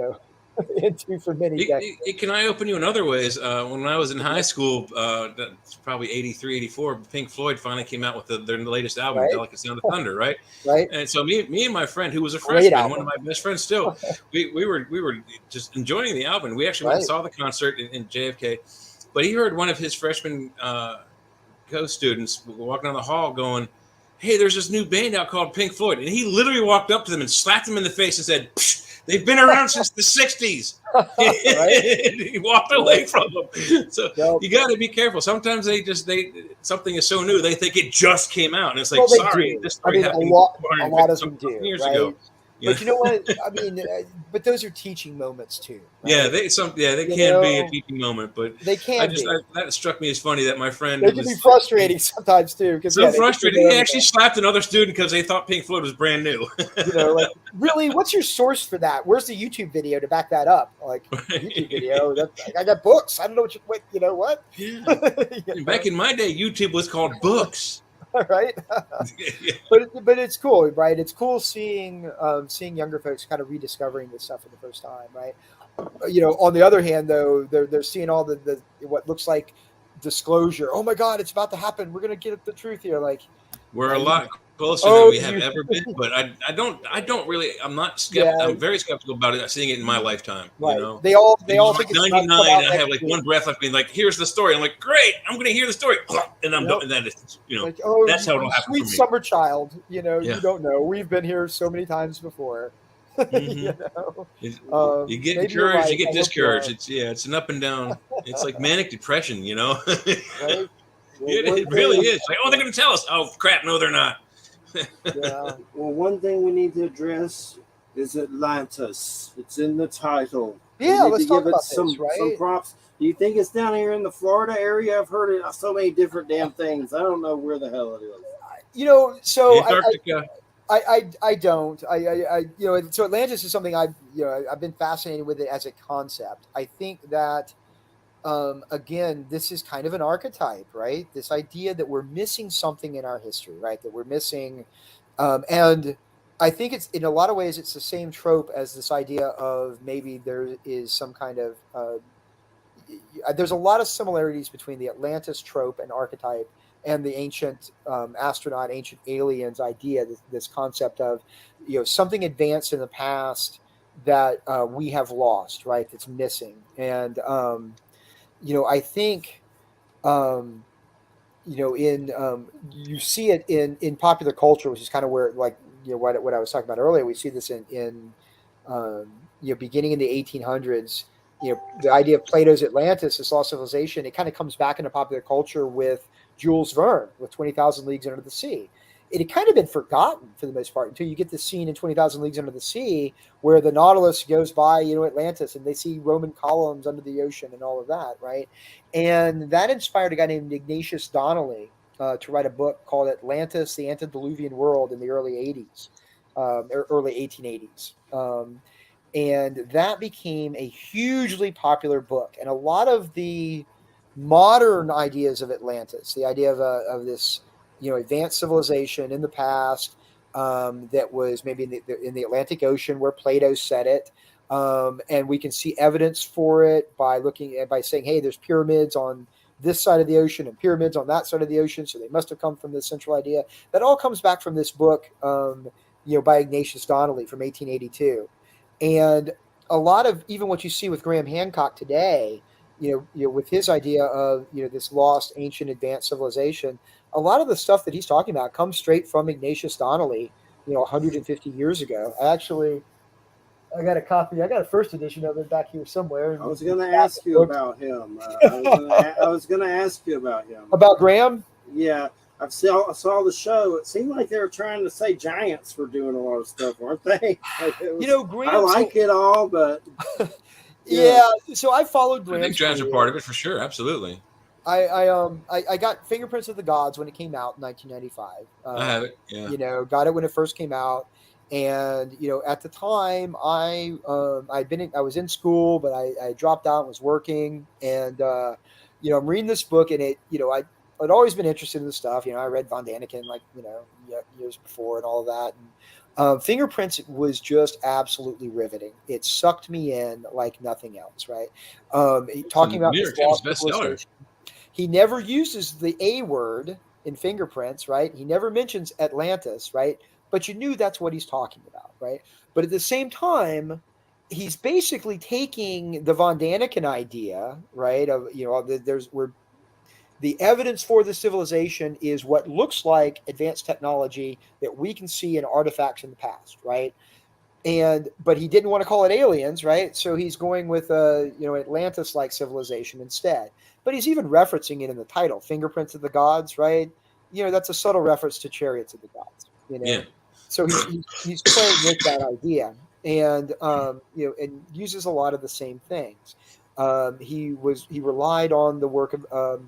into for many decades. It can eye open you in other ways. When I was in high school, that's probably 83, 84, Pink Floyd finally came out with their latest album, Delicate Sound of Thunder, right? Right. And so me and my friend, who was a freshman, one of my best friends still, we were just enjoying the album. We actually went and saw the concert in JFK, but he heard one of his freshman co-students were walking down the hall going, "Hey, there's this new band out called Pink Floyd," and he literally walked up to them and slapped them in the face and said, "Psh, they've been around since the '60s." He walked away from them. So you got to be careful. Sometimes something is so new they think it just came out, and it's like, sorry, this story happened a lot of them do years right? ago. But you know what? I mean, but those are teaching moments too. Right? Yeah, they can be a teaching moment, but they can be. That struck me as funny that my friend. They can be frustrating sometimes too. So frustrating. He actually slapped another student because they thought Pink Floyd was brand new. Like, really, what's your source for that? Where's the YouTube video to back that up? Like, YouTube video. I got books. I don't know you know what? Yeah. Back in my day, YouTube was called books. Right. Yeah. But it's cool, right? It's cool seeing younger folks kind of rediscovering this stuff for the first time, right? On the other hand, though, they're seeing all the what looks like disclosure. Oh my God, it's about to happen. We're gonna get at the truth here. Like, we're a lot closer than we have ever been, but I don't really. I'm not skeptical. Yeah. I'm very skeptical about it. Seeing it in my lifetime. Right. You know, they all like think it's 99. I have like one breath left, being like, "Here's the story." I'm like, "Great, I'm going to hear the story," and I'm done. And then it's, like, that's how it'll happen. Sweet for me. summer child. You don't know. We've been here so many times before. Mm-hmm. You get encouraged, you get discouraged. It's an up and down. It's like manic depression, Right? It really is. Like, they're going to tell us. Oh crap! No, they're not. Yeah. Well, one thing we need to address is Atlantis. It's in the title. Yeah, let's talk about some props. Do you think it's down here in the Florida area? I've heard it so many different damn things. I don't know where the hell it is. So Antarctica. I don't. So Atlantis is something I've been fascinated with it as a concept. I think that again, this is kind of an archetype, right? This idea that we're missing something in our history, right? That we're missing, and I think it's in a lot of ways it's the same trope as this idea of maybe there is some kind of there's a lot of similarities between the Atlantis trope and archetype and the ancient astronaut, ancient aliens idea, this concept of something advanced in the past that we have lost, right? That's missing, and I think, you see it in popular culture, which is kind of where, like, what I was talking about earlier. We see this in beginning in the 1800s. The idea of Plato's Atlantis, this lost civilization, it kind of comes back into popular culture with Jules Verne, with 20,000 Leagues Under the Sea. It had kind of been forgotten for the most part until you get this scene in 20,000 Leagues Under the Sea where the Nautilus goes by, Atlantis, and they see Roman columns under the ocean and all of that, right? And that inspired a guy named Ignatius Donnelly to write a book called Atlantis, the Antediluvian World in the early 80s, or early 1880s. And that became a hugely popular book. And a lot of the modern ideas of Atlantis, the idea of this advanced civilization in the past that was maybe in the Atlantic Ocean where Plato said it, and we can see evidence for it by saying, hey, there's pyramids on this side of the ocean and pyramids on that side of the ocean, so they must have come from this central idea. That all comes back from this book, by Ignatius Donnelly from 1882, and a lot of even what you see with Graham Hancock today, with his idea of this lost ancient advanced civilization. A lot of the stuff that he's talking about comes straight from Ignatius Donnelly, 150 years ago. I got a copy. I got a first edition of it back here somewhere. I was going to ask you about him. I was going to ask you about him. About Graham? Yeah. I saw the show. It seemed like they were trying to say giants were doing a lot of stuff, weren't they? Graham. I like it all, but yeah. So I followed Graham. I think giants are part of it for sure. Absolutely. I got Fingerprints of the Gods when it came out in 1995. I have it. Yeah. Got it when it first came out, and at the time I was in school, but I dropped out and was working, and I'm reading this book, and I'd always been interested in this stuff. I read Von Daniken years before and all of that. And Fingerprints was just absolutely riveting. It sucked me in like nothing else. Right. Talking about New York Times bestseller. He never uses the A word in Fingerprints. Right. He never mentions Atlantis. Right. But you knew that's what he's talking about. Right. But at the same time, he's basically taking the Von Daniken idea. Right. Of the evidence for the civilization is what looks like advanced technology that we can see in artifacts in the past, right? But he didn't want to call it aliens, right? So he's going with a Atlantis-like civilization instead. But he's even referencing it in the title, Fingerprints of the Gods, right? That's a subtle reference to Chariots of the Gods. Yeah. So he's playing with that idea, and and uses a lot of the same things. He relied on the work of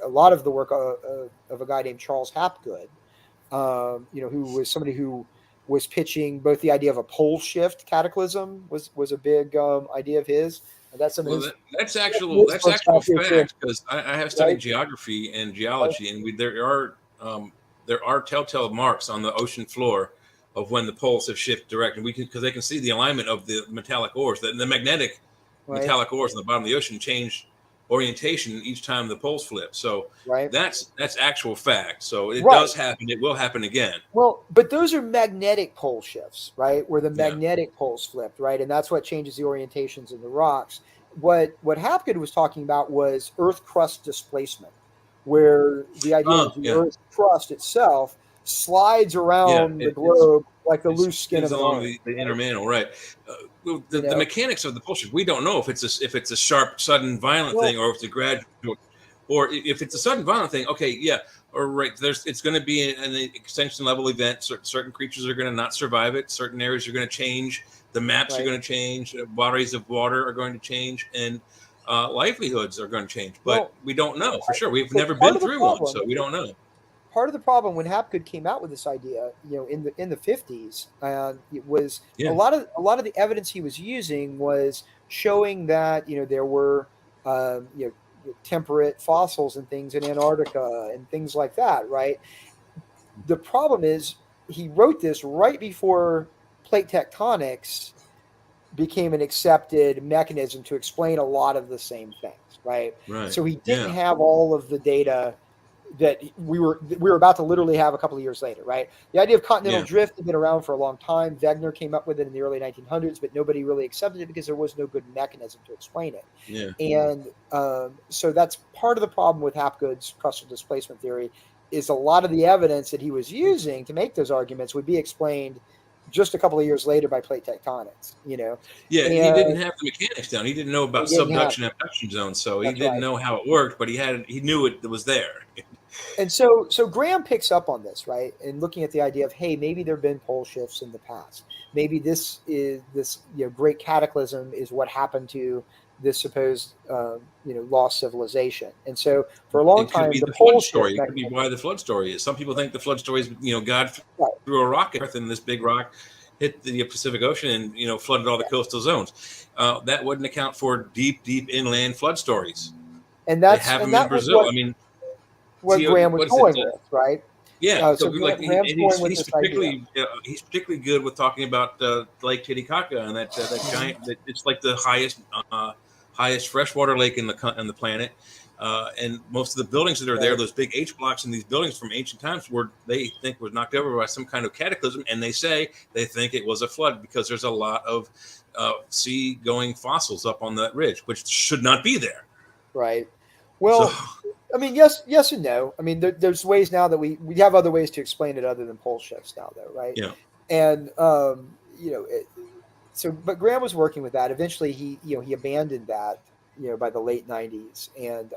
a lot of the work of a guy named Charles Hapgood, who was somebody who was pitching both the idea of a pole shift cataclysm was a big idea of his. And that's that's actual fact, because I have studied geography and geology, and there are telltale marks on the ocean floor of when the poles have shifted direction. Because they can see the alignment of the metallic ores, the magnetic metallic ores in the bottom of the ocean change orientation each time the poles flip. So that's actual fact. So it does happen. It will happen again. Well, but those are magnetic pole shifts, right? Where the magnetic poles flipped, right? And that's what changes the orientations of the rocks. What Hapgood was talking about was Earth crust displacement, where the idea of the Earth crust itself slides around the globe like the loose skin of along the inner mantle, right? The mechanics of the pole shift, we don't know if it's a sharp, sudden, violent thing, or if it's a gradual, or if it's a sudden, violent thing. Okay, it's going to be an extension level event. Certain creatures are going to not survive it. Certain areas are going to change. The maps are going to change. Bodies of water are going to change, and livelihoods are going to change. But we don't know for sure. We've never been through one, so we don't know. Part of the problem when Hapgood came out with this idea, in the 50s, it was a lot of the evidence he was using was showing that there were temperate fossils and things in Antarctica and things like that, right? The problem is he wrote this right before plate tectonics became an accepted mechanism to explain a lot of the same things, right? So he didn't have all of the data that we were about to literally have a couple of years later, right? The idea of continental drift had been around for a long time. Wegener came up with it in the early 1900s, but nobody really accepted it because there was no good mechanism to explain it. And so that's part of the problem with Hapgood's crustal displacement theory is a lot of the evidence that he was using to make those arguments would be explained just a couple of years later by plate tectonics, he didn't have the mechanics down. He didn't know about subduction and abduction zones, so he didn't know how it worked, but he knew it was there. And so Graham picks up on this, right? And looking at the idea of, hey, maybe there have been pole shifts in the past. Maybe this great cataclysm is what happened to this supposed lost civilization. And so for a long time, the pole story could be why the flood story is. Some people think the flood story is God threw a rocket and this big rock hit the Pacific Ocean and flooded all the coastal zones. That wouldn't account for deep inland flood stories. And that's they have them in Brazil. What Graham was going with, right? Yeah, he's particularly good with talking about Lake Titicaca and that giant. It's like the highest freshwater lake in the planet, and most of the buildings that are there, those big H blocks in these buildings from ancient times, they think was knocked over by some kind of cataclysm, and they think it was a flood because there's a lot of sea-going fossils up on that ridge, which should not be there. Right. Well. Yes and no. There's ways now that we have other ways to explain it other than pole shifts now, though, right? Yeah. And but Graham was working with that. Eventually, he abandoned that, by the late 90s, and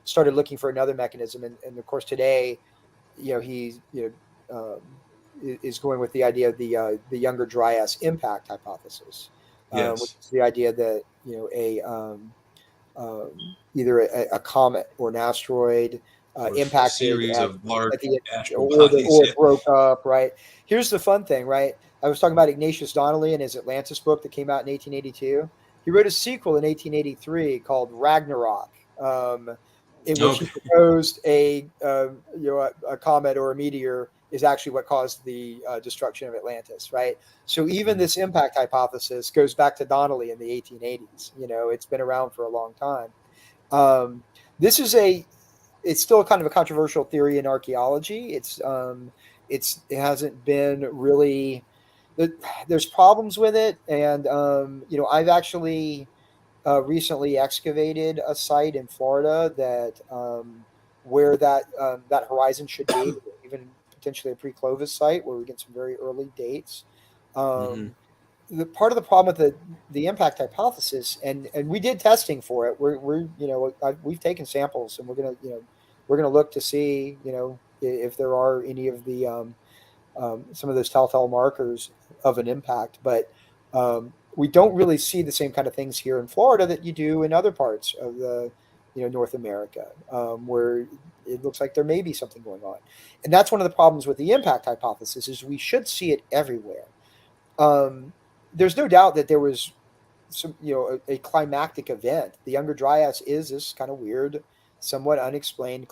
started looking for another mechanism. And of course, today, he is going with the idea of the Younger Dryas impact hypothesis, which is the idea that either a comet or an asteroid impacted a series of large astral or bodies, it broke up, right? Here's the fun thing, right? I was talking about Ignatius Donnelly and his Atlantis book that came out in 1882. He wrote a sequel in 1883 called Ragnarok, in which he proposed a comet or a meteor is actually what caused the destruction of Atlantis, right? So even this impact hypothesis goes back to Donnelly in the 1880s. It's been around for a long time. This is it's still kind of a controversial theory in archaeology. It hasn't been really. There's problems with it, and I've actually recently excavated a site in Florida that where that horizon should be, even potentially a pre-Clovis site where we get some very early dates. Mm-hmm. The part of the problem with the impact hypothesis, and we did testing for it. We're we've taken samples, and we're gonna look to see if there are any of the some of those telltale markers of an impact, but we don't really see the same kind of things here in Florida that you do in other parts of the North America, where it looks like there may be something going on, and that's one of the problems with the impact hypothesis is we should see it everywhere. Um, there's no doubt that there was some a climactic event. The Younger Dryas is this kind of weird, somewhat unexplained,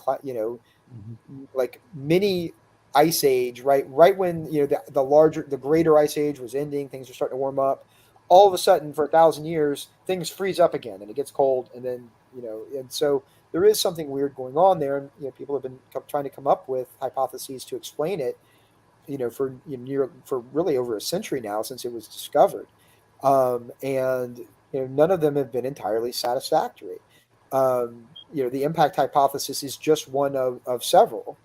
like mini ice age, right when the greater ice age was ending, things are starting to warm up. All of a sudden, for 1,000 years, things freeze up again, and it gets cold, and then and so there is something weird going on there, and people have been trying to come up with hypotheses to explain it, for really over a century now since it was discovered, and none of them have been entirely satisfactory. The impact hypothesis is just one of several.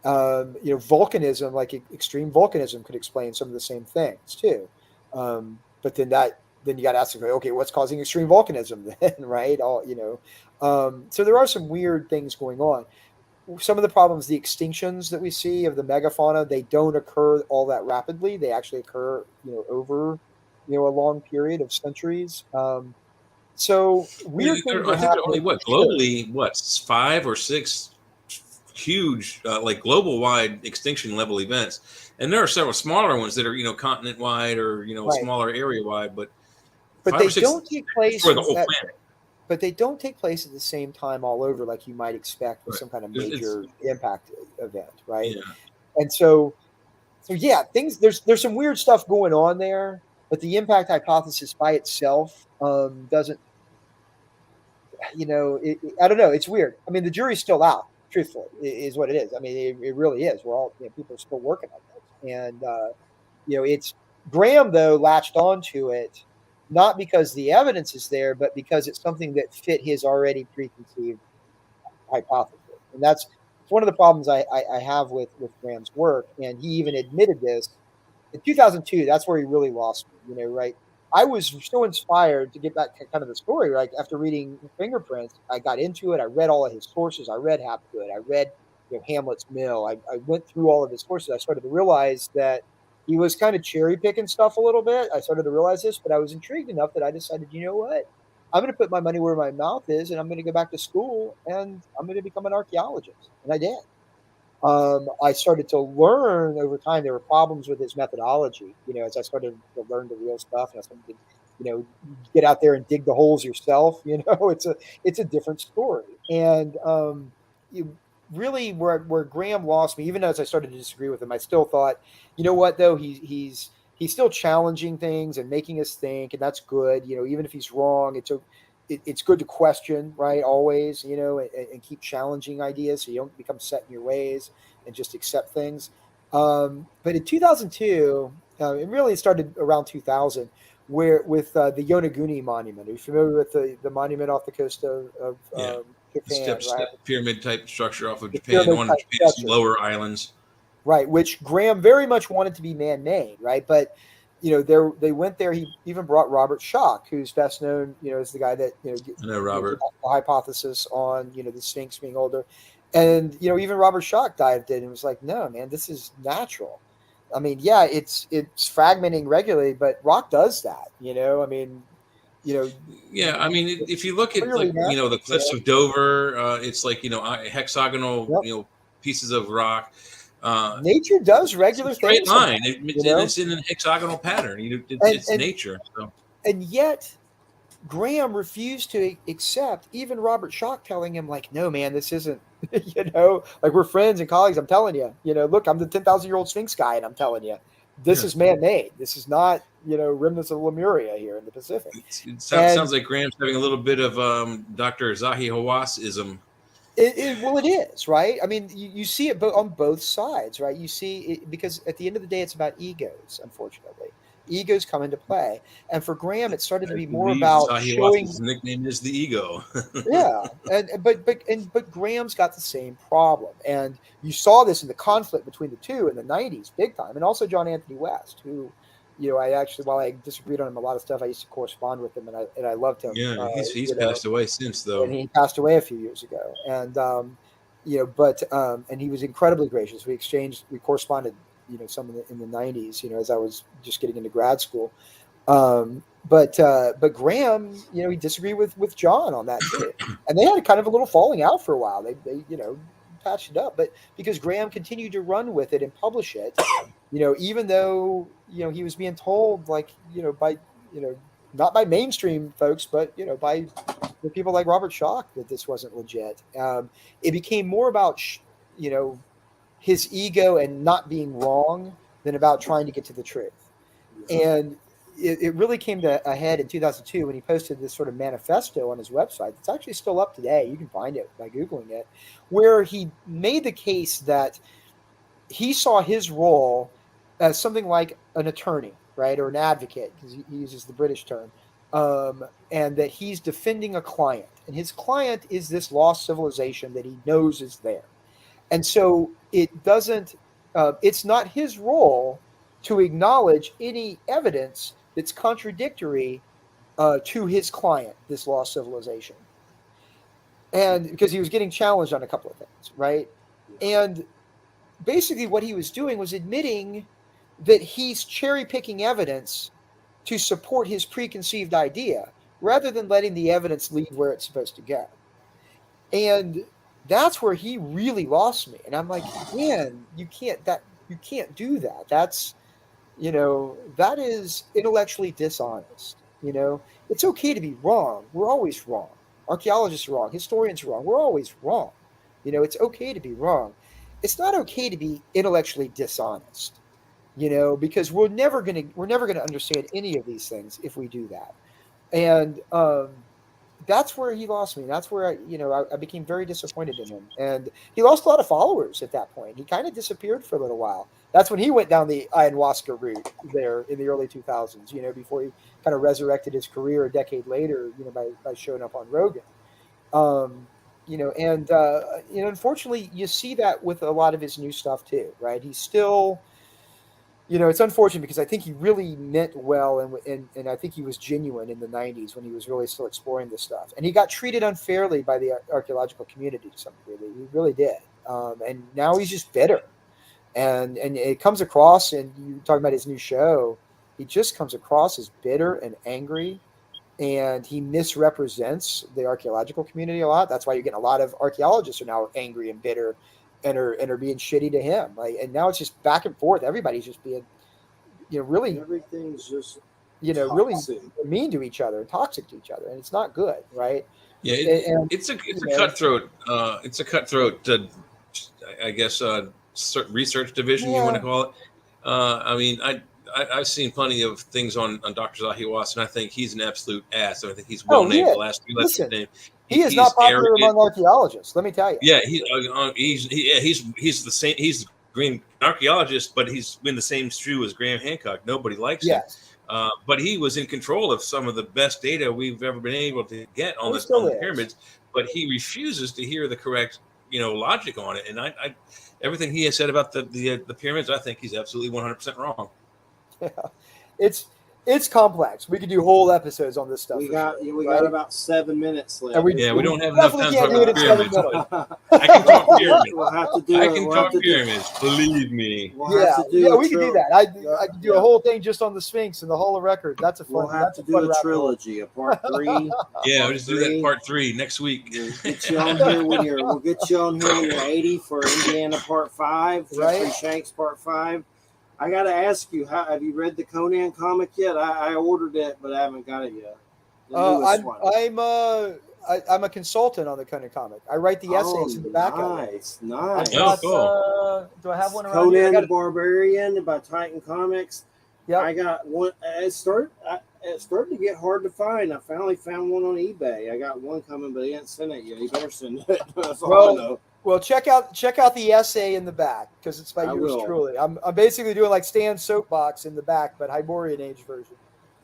Volcanism, like extreme volcanism, could explain some of the same things too. But then you got to ask, okay, what's causing extreme volcanism then, right? So there are some weird things going on. Some of the problems, the extinctions that we see of the megafauna, they don't occur all that rapidly. They actually occur, over, a long period of centuries. So weird things I are think there are only happening. Sure. globally 5 or 6 huge like global wide extinction level events, and there are several smaller ones that are continent wide or Right. smaller area wide, but they don't take place for the whole planet. But they don't take place at the same time all over, like you might expect with some kind of major impact event, right? Yeah. And so yeah, there's some weird stuff going on there, but the impact hypothesis by itself doesn't, I don't know. It's weird. I mean, the jury's still out. Truthfully, is what it is. I mean, it really is. We're all people are still working on this, and it's Graham though latched onto it not because the evidence is there, but because it's something that fit his already preconceived hypothesis, and it's one of the problems I have with Graham's work, and he even admitted this in 2002. That's where he really lost me, right? I was so inspired to get back to kind of the story. Like after reading Fingerprints, I got into it. I read all of his sources. I read Hapgood. I read Hamlet's Mill. I went through all of his sources. I started to realize that he was kind of cherry picking stuff a little bit. I started to realize this, but I was intrigued enough that I decided, you know what? I'm going to put my money where my mouth is, and I'm going to go back to school, and I'm going to become an archaeologist. And I did. I started to learn over time there were problems with his methodology. As I started to learn the real stuff, and I started to, get out there and dig the holes yourself. It's a different story. And really, where Graham lost me, even as I started to disagree with him, I still thought, you know what though, he's still challenging things and making us think, and that's good. Even if he's wrong, it's good to question, right? Always, and keep challenging ideas so you don't become set in your ways and just accept things. But in 2002, it really started around 2000, where with the Yonaguni Monument. Are you familiar with the monument off the coast of Japan? Step pyramid type structure off of The Japan, one of Japan's structure. lower islands. Right, which Graham very much wanted to be man-made, right? But they went there. He even brought Robert Schoch, who's best known, as the guy that I know Robert. The hypothesis on the Sphinx being older, and even Robert Schoch dived in and was like, "No, man, this is natural." I mean, yeah, it's fragmenting regularly, but rock does that. I mean, Yeah, I mean, if you look at the cliffs of Dover, it's like hexagonal pieces of rock. Nature does regular straight things. Line. It's in a hexagonal pattern. It's nature. So. And yet, Graham refused to accept even Robert Schoch telling him, like, no, man, this isn't, like we're friends and colleagues. I'm telling you, look, I'm the 10,000-year-old Sphinx guy, and I'm telling you, this is man-made. This is not, remnants of Lemuria here in the Pacific. It sounds like Graham's having a little bit of Dr. Zahi Hawass-ism. Well, it is, right? I mean, you see it on both sides, right? You see it because at the end of the day, it's about egos, unfortunately. Egos come into play, and for Graham, it started to be more Believe about Sahi showing. Watson's nickname is the ego. Yeah, but Graham's got the same problem, and you saw this in the conflict between the two in the '90s, big time, and also John Anthony West, who, I actually, while I disagreed on him a lot of stuff, I used to correspond with him, and I loved him. Yeah, he's passed away since, though. And he passed away a few years ago, and and he was incredibly gracious. We corresponded, some in the '90s, as I was just getting into grad school. But Graham, he disagreed with John on that too, and they had kind of a little falling out for a while. They patched it up, but because Graham continued to run with it and publish it, even though he was being told by not by mainstream folks, but by people like Robert Schoch that this wasn't legit. It became more about his ego and not being wrong than about trying to get to the truth. And it really came to a head in 2002 when he posted this sort of manifesto on his website. It's actually still up today. You can find it by Googling it, where he made the case that he saw his role as something like an attorney, right, or an advocate, because he uses the British term, and that he's defending a client. And his client is this lost civilization that he knows is there. And so it's not his role to acknowledge any evidence that's contradictory to his client, this lost civilization. And because he was getting challenged on a couple of things, right? And basically what he was doing was admitting that he's cherry-picking evidence to support his preconceived idea rather than letting the evidence lead where it's supposed to go. And that's where he really lost me. And I'm like, man, you can't do that. That's, that is intellectually dishonest. It's okay to be wrong. We're always wrong. Archaeologists are wrong. Historians are wrong. We're always wrong. It's okay to be wrong. It's not okay to be intellectually dishonest, because we're never going to understand any of these things if we do that. And that's where he lost me. That's where I became very disappointed in him. And he lost a lot of followers at that point. He kind of disappeared for a little while. That's when he went down the ayahuasca route there in the early 2000s, before he kind of resurrected his career a decade later, by showing up on Rogan. Unfortunately, you see that with a lot of his new stuff too, right? He's still, it's unfortunate because I think he really meant well, and I think he was genuine in the 90s when he was really still exploring this stuff. And he got treated unfairly by the archaeological community to some degree. He really did. And now he's just bitter. And it comes across, and you talking about his new show, he just comes across as bitter and angry, and he misrepresents the archaeological community a lot. That's why you're getting a lot of archaeologists are now angry and bitter and are being shitty to him. And now it's just back and forth. Everybody's just being, really, everything's just, really mean to each other, toxic to each other. And it's not good. Right. Yeah. It's a cutthroat. It's a cutthroat, I guess, research division, you want to call it. I've seen plenty of things on Dr. Zahi Watson. I think he's an absolute ass. I think he's well named the last few letters of his name. He is not popular among archaeologists. Let me tell you. Yeah, he's the same. He's a green archaeologist, but he's in the same shoe as Graham Hancock. Nobody likes him. But he was in control of some of the best data we've ever been able to get on the pyramids. But he refuses to hear the correct, logic on it. And I everything he has said about the pyramids, I think he's absolutely 100% wrong. Yeah, it's complex. We could do whole episodes on this stuff. We got about 7 minutes left. We don't have enough time to talk about pyramids. I can talk pyramids. We'll have to do talk pyramids. Believe me. We can do that. I could do a whole thing just on the Sphinx and the Hall of Record. That's a fun. We'll have to do a trilogy, a part 3. We'll just do that part 3 next week. We'll get you on here when you're 80 for Indiana part 5. Right. Shanks part 5. I got to ask you, have you read the Conan comic yet? I ordered it, but I haven't got it yet. I'm a consultant on the Conan comic. I write the essays in the back of it. Nice. Cool. Do I have one around Conan the Barbarian by Titan Comics. Yeah, I got one. It started to get hard to find. I finally found one on eBay. I got one coming, but he hasn't sent it yet. He better send it. That's all I know. Well, check out the essay in the back because it's by I yours will. truly. I'm basically doing like Stan's soapbox in the back, but Hyborian Age version.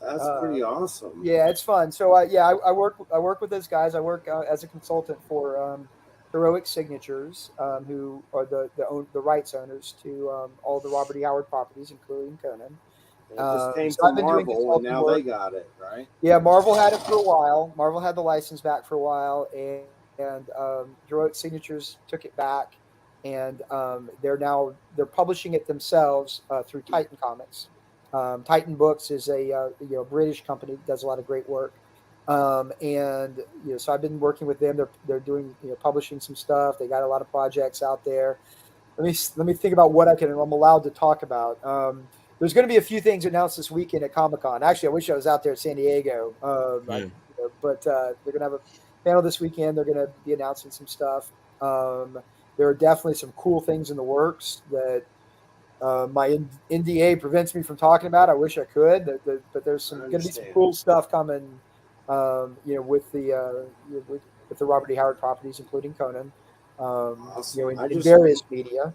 That's pretty awesome. Yeah, it's fun. So I work with those guys. I work as a consultant for Heroic Signatures, who are the rights owners to all the Robert E. Howard properties, including Conan. It just came so I've from been doing Marvel, and consulting now work. they got it, right? Yeah, Marvel had it for a while. Marvel had the license back for a while, and Heroic Signatures took it back, and they're publishing it themselves through Titan Comics. Titan Books is a British company that does a lot of great work, and so I've been working with them. They're doing publishing some stuff. They got a lot of projects out there. Let me think about what I'm allowed to talk about. There's going to be a few things announced this weekend at Comic-Con. Actually, I wish I was out there at San Diego. But they're going to have a panel this weekend. They're going to be announcing some stuff. There are definitely some cool things in the works that my NDA prevents me from talking about. I wish I could, but there's going to be some cool stuff coming. With the Robert E. Howard properties, including Conan. Awesome. In various media.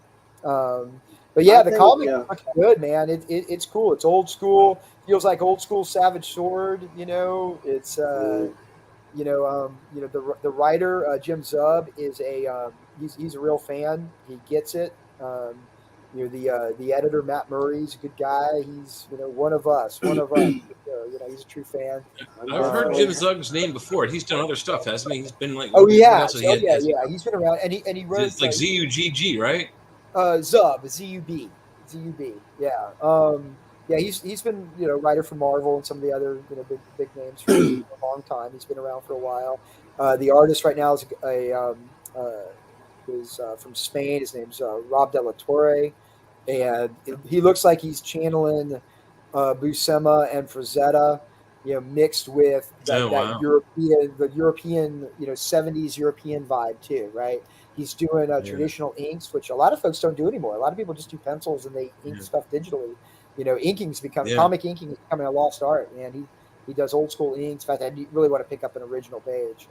But yeah, the comic looks good, man. It's cool. It's old school. Feels like old school Savage Sword. It's the writer Jim Zub is he's a real fan. He gets it. The editor Matt Murray's a good guy. He's one of us. He's a true fan. I've heard Jim Zug's name before. He's done other stuff, hasn't he? He's been like yeah. He's been around, and he wrote it's like ZUGG, right? Zub, ZUB. Yeah. He's been writer for Marvel and some of the other big names for a long time. He's been around for a while. The artist right now is from Spain. His name's Rob De La Torre, and he looks like he's channeling Buscema and Frazetta, mixed with that European 70s European vibe too, right? He's doing traditional inks, which a lot of folks don't do anymore. A lot of people just do pencils and they ink stuff digitally. Comic inking is becoming a lost art, and he does old school inks. In fact, I really want to pick up an original page.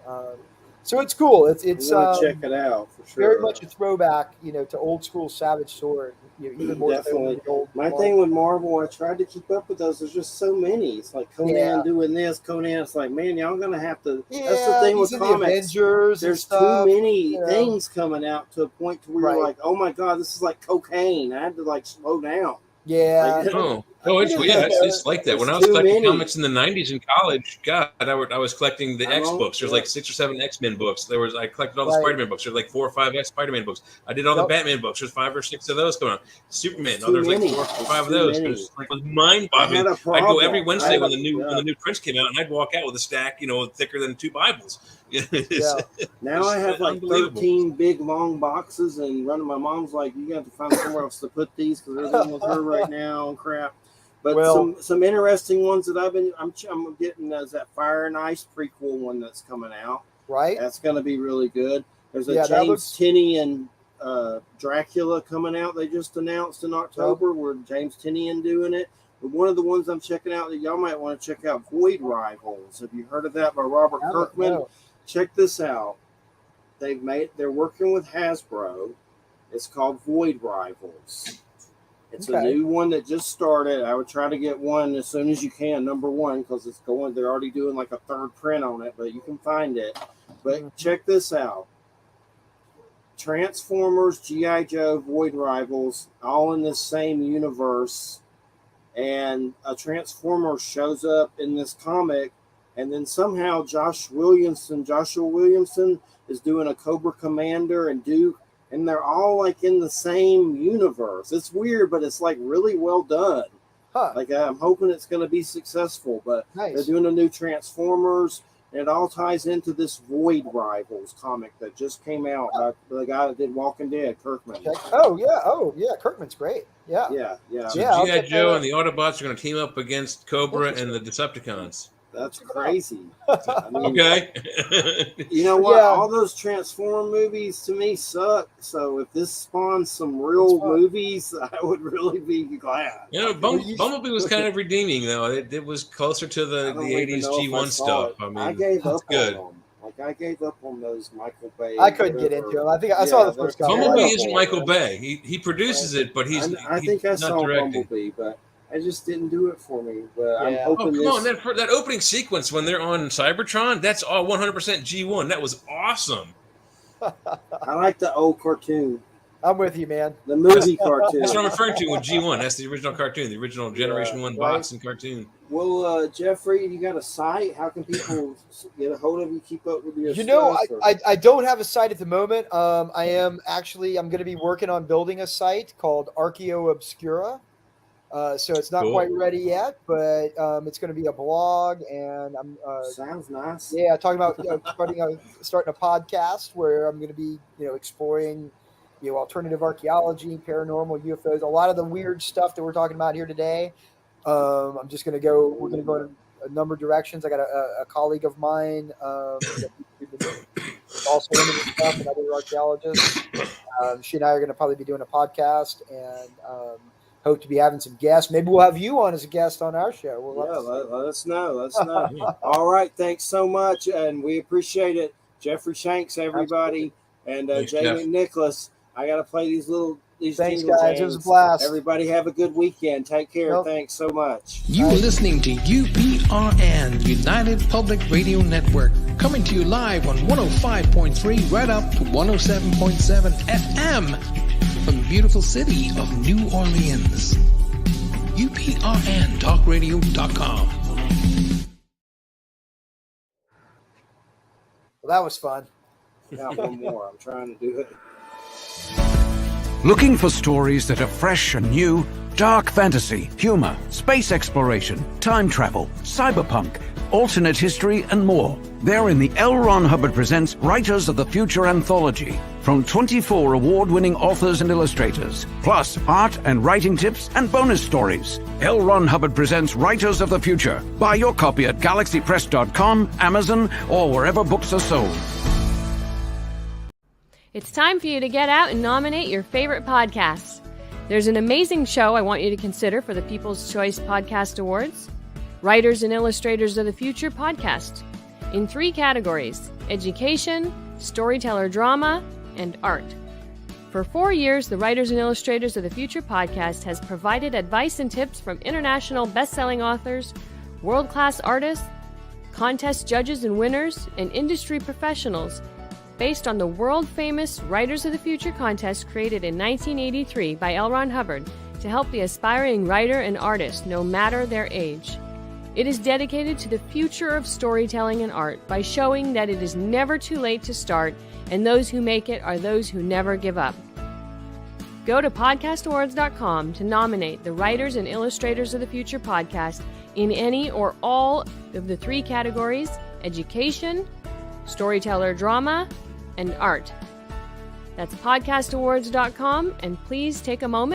So it's cool. It's check it out for sure. Very much a throwback, to old school Savage Sword. Even more definitely. Than the old My thing with Marvel, I tried to keep up with those. There's just so many. It's like Conan doing this, Conan. It's like, man, y'all gonna have to. That's the thing with comics. Avengers There's too many things coming out to a point to where you're like, oh my god, this is like cocaine. I had to slow down. Yeah. It's like that. When I was collecting comics in the '90s in college, God, I was collecting the X books. There's like 6 or 7 X-Men books. I collected all the Spider-Man books. There's like 4 or 5 Spider-Man books. I did all the Batman books. There's 5 or 6 of those going on. Superman. There's like 4 or 5 of those. It was mind-boggling. I'd go every Wednesday when the new prints came out, and I'd walk out with a stack, thicker than 2 Bibles. Now I have like 13 big long boxes, and running my mom's like, you got to find somewhere else to put these because there's one with her right now and crap. But some interesting ones that I'm getting is that Fire and Ice prequel one that's coming out. Right, that's going to be really good. There's a James Tynion Dracula coming out. They just announced in October where James Tynion doing it. But one of the ones I'm checking out that y'all might want to check out, Void Rivals. Have you heard of that by Robert Kirkman? No. Check this out. They're working with Hasbro. It's called Void Rivals. It's a new one that just started. I would try to get one as soon as you can, number one, because they're already doing like a 3rd print on it, but you can find it. But check this out. Transformers, G.I. Joe, Void Rivals, all in this same universe. And a Transformer shows up in this comic, and then somehow Joshua Williamson is doing a Cobra Commander and Duke, and they're all like in the same universe. It's weird, but it's like really well done. Like I'm hoping it's going to be successful, but they're doing a new Transformers, and it all ties into this Void Rivals comic that just came out by the guy that did Walking Dead, Kirkman. Oh yeah, Kirkman's great. Yeah. So G.I. Joe and the Autobots are going to team up against Cobra and the Decepticons. That's crazy. I mean, okay. You know what? All those Transform movies to me suck. So if this spawns some real movies, I would really be glad. Bumblebee was kind of redeeming, though. It was closer to the 80s G1 stuff. I mean, I gave up on them. Like, I gave up on those Michael Bay. I couldn't get into them. I think I saw the first couple. Bumblebee isn't Michael Bay. He produces it, but I think I saw directing. Bumblebee, but it just didn't do it for me. But I'm Yeah. hoping Come on, that opening sequence when they're on Cybertron, that's all 100% G1. That was awesome. I like the old cartoon, I'm with you, man. the movie cartoon. That's what I'm referring to with G1. That's the original cartoon, the original Generation 1 box and cartoon. Well, Jeffrey, you got a site? How can people get a hold of you, keep up with your You know, stuff? I don't have a site at the moment. I'm going to be working on building a site called Archeo Obscura. So it's not quite ready yet, but it's going to be a blog, and I'm sounds nice. Yeah, talking about starting a podcast where I'm going to be exploring alternative archaeology, paranormal, UFOs, a lot of the weird stuff that we're talking about here today. We're going to go in a number of directions. I got a colleague of mine also into this stuff, another archaeologist. She and I are going to probably be doing a podcast, and hope to be having some guests. Maybe we'll have you on as a guest on our show. Let us know. Let us know. All right. Thanks so much. And we appreciate it. Jeffrey Shanks, everybody. Absolutely. And Jamie and Nicholas. I got to play these Thanks, guys. It was a blast. Everybody have a good weekend. Take care. Thanks so much. You are listening to UPRN, United Public Radio Network, coming to you live on 105.3 right up to 107.7 FM from the beautiful city of New Orleans. UPRNTalkRadio.com. Well, that was fun. Got one more. I'm trying to do it. Looking for stories that are fresh and new? Dark fantasy, humor, space exploration, time travel, cyberpunk, alternate history, and more. They're in the L. Ron Hubbard Presents Writers of the Future anthology from 24 award-winning authors and illustrators, plus art and writing tips and bonus stories. L. Ron Hubbard Presents Writers of the Future. Buy your copy at galaxypress.com, Amazon, or wherever books are sold. It's time for you to get out and nominate your favorite podcasts. There's an amazing show I want you to consider for the People's Choice Podcast Awards. Writers and Illustrators of the Future podcast. In 3 categories: education, storyteller drama, and art. For 4 years, the Writers and Illustrators of the Future podcast has provided advice and tips from international best-selling authors, world-class artists, contest judges and winners, and industry professionals based on the world-famous Writers of the Future contest created in 1983 by L. Ron Hubbard to help the aspiring writer and artist no matter their age. It is dedicated to the future of storytelling and art by showing that it is never too late to start, and those who make it are those who never give up. Go to podcastawards.com to nominate the Writers and Illustrators of the Future podcast in any or all of the 3 categories: education, storyteller drama, and art. That's podcastawards.com, and please take a moment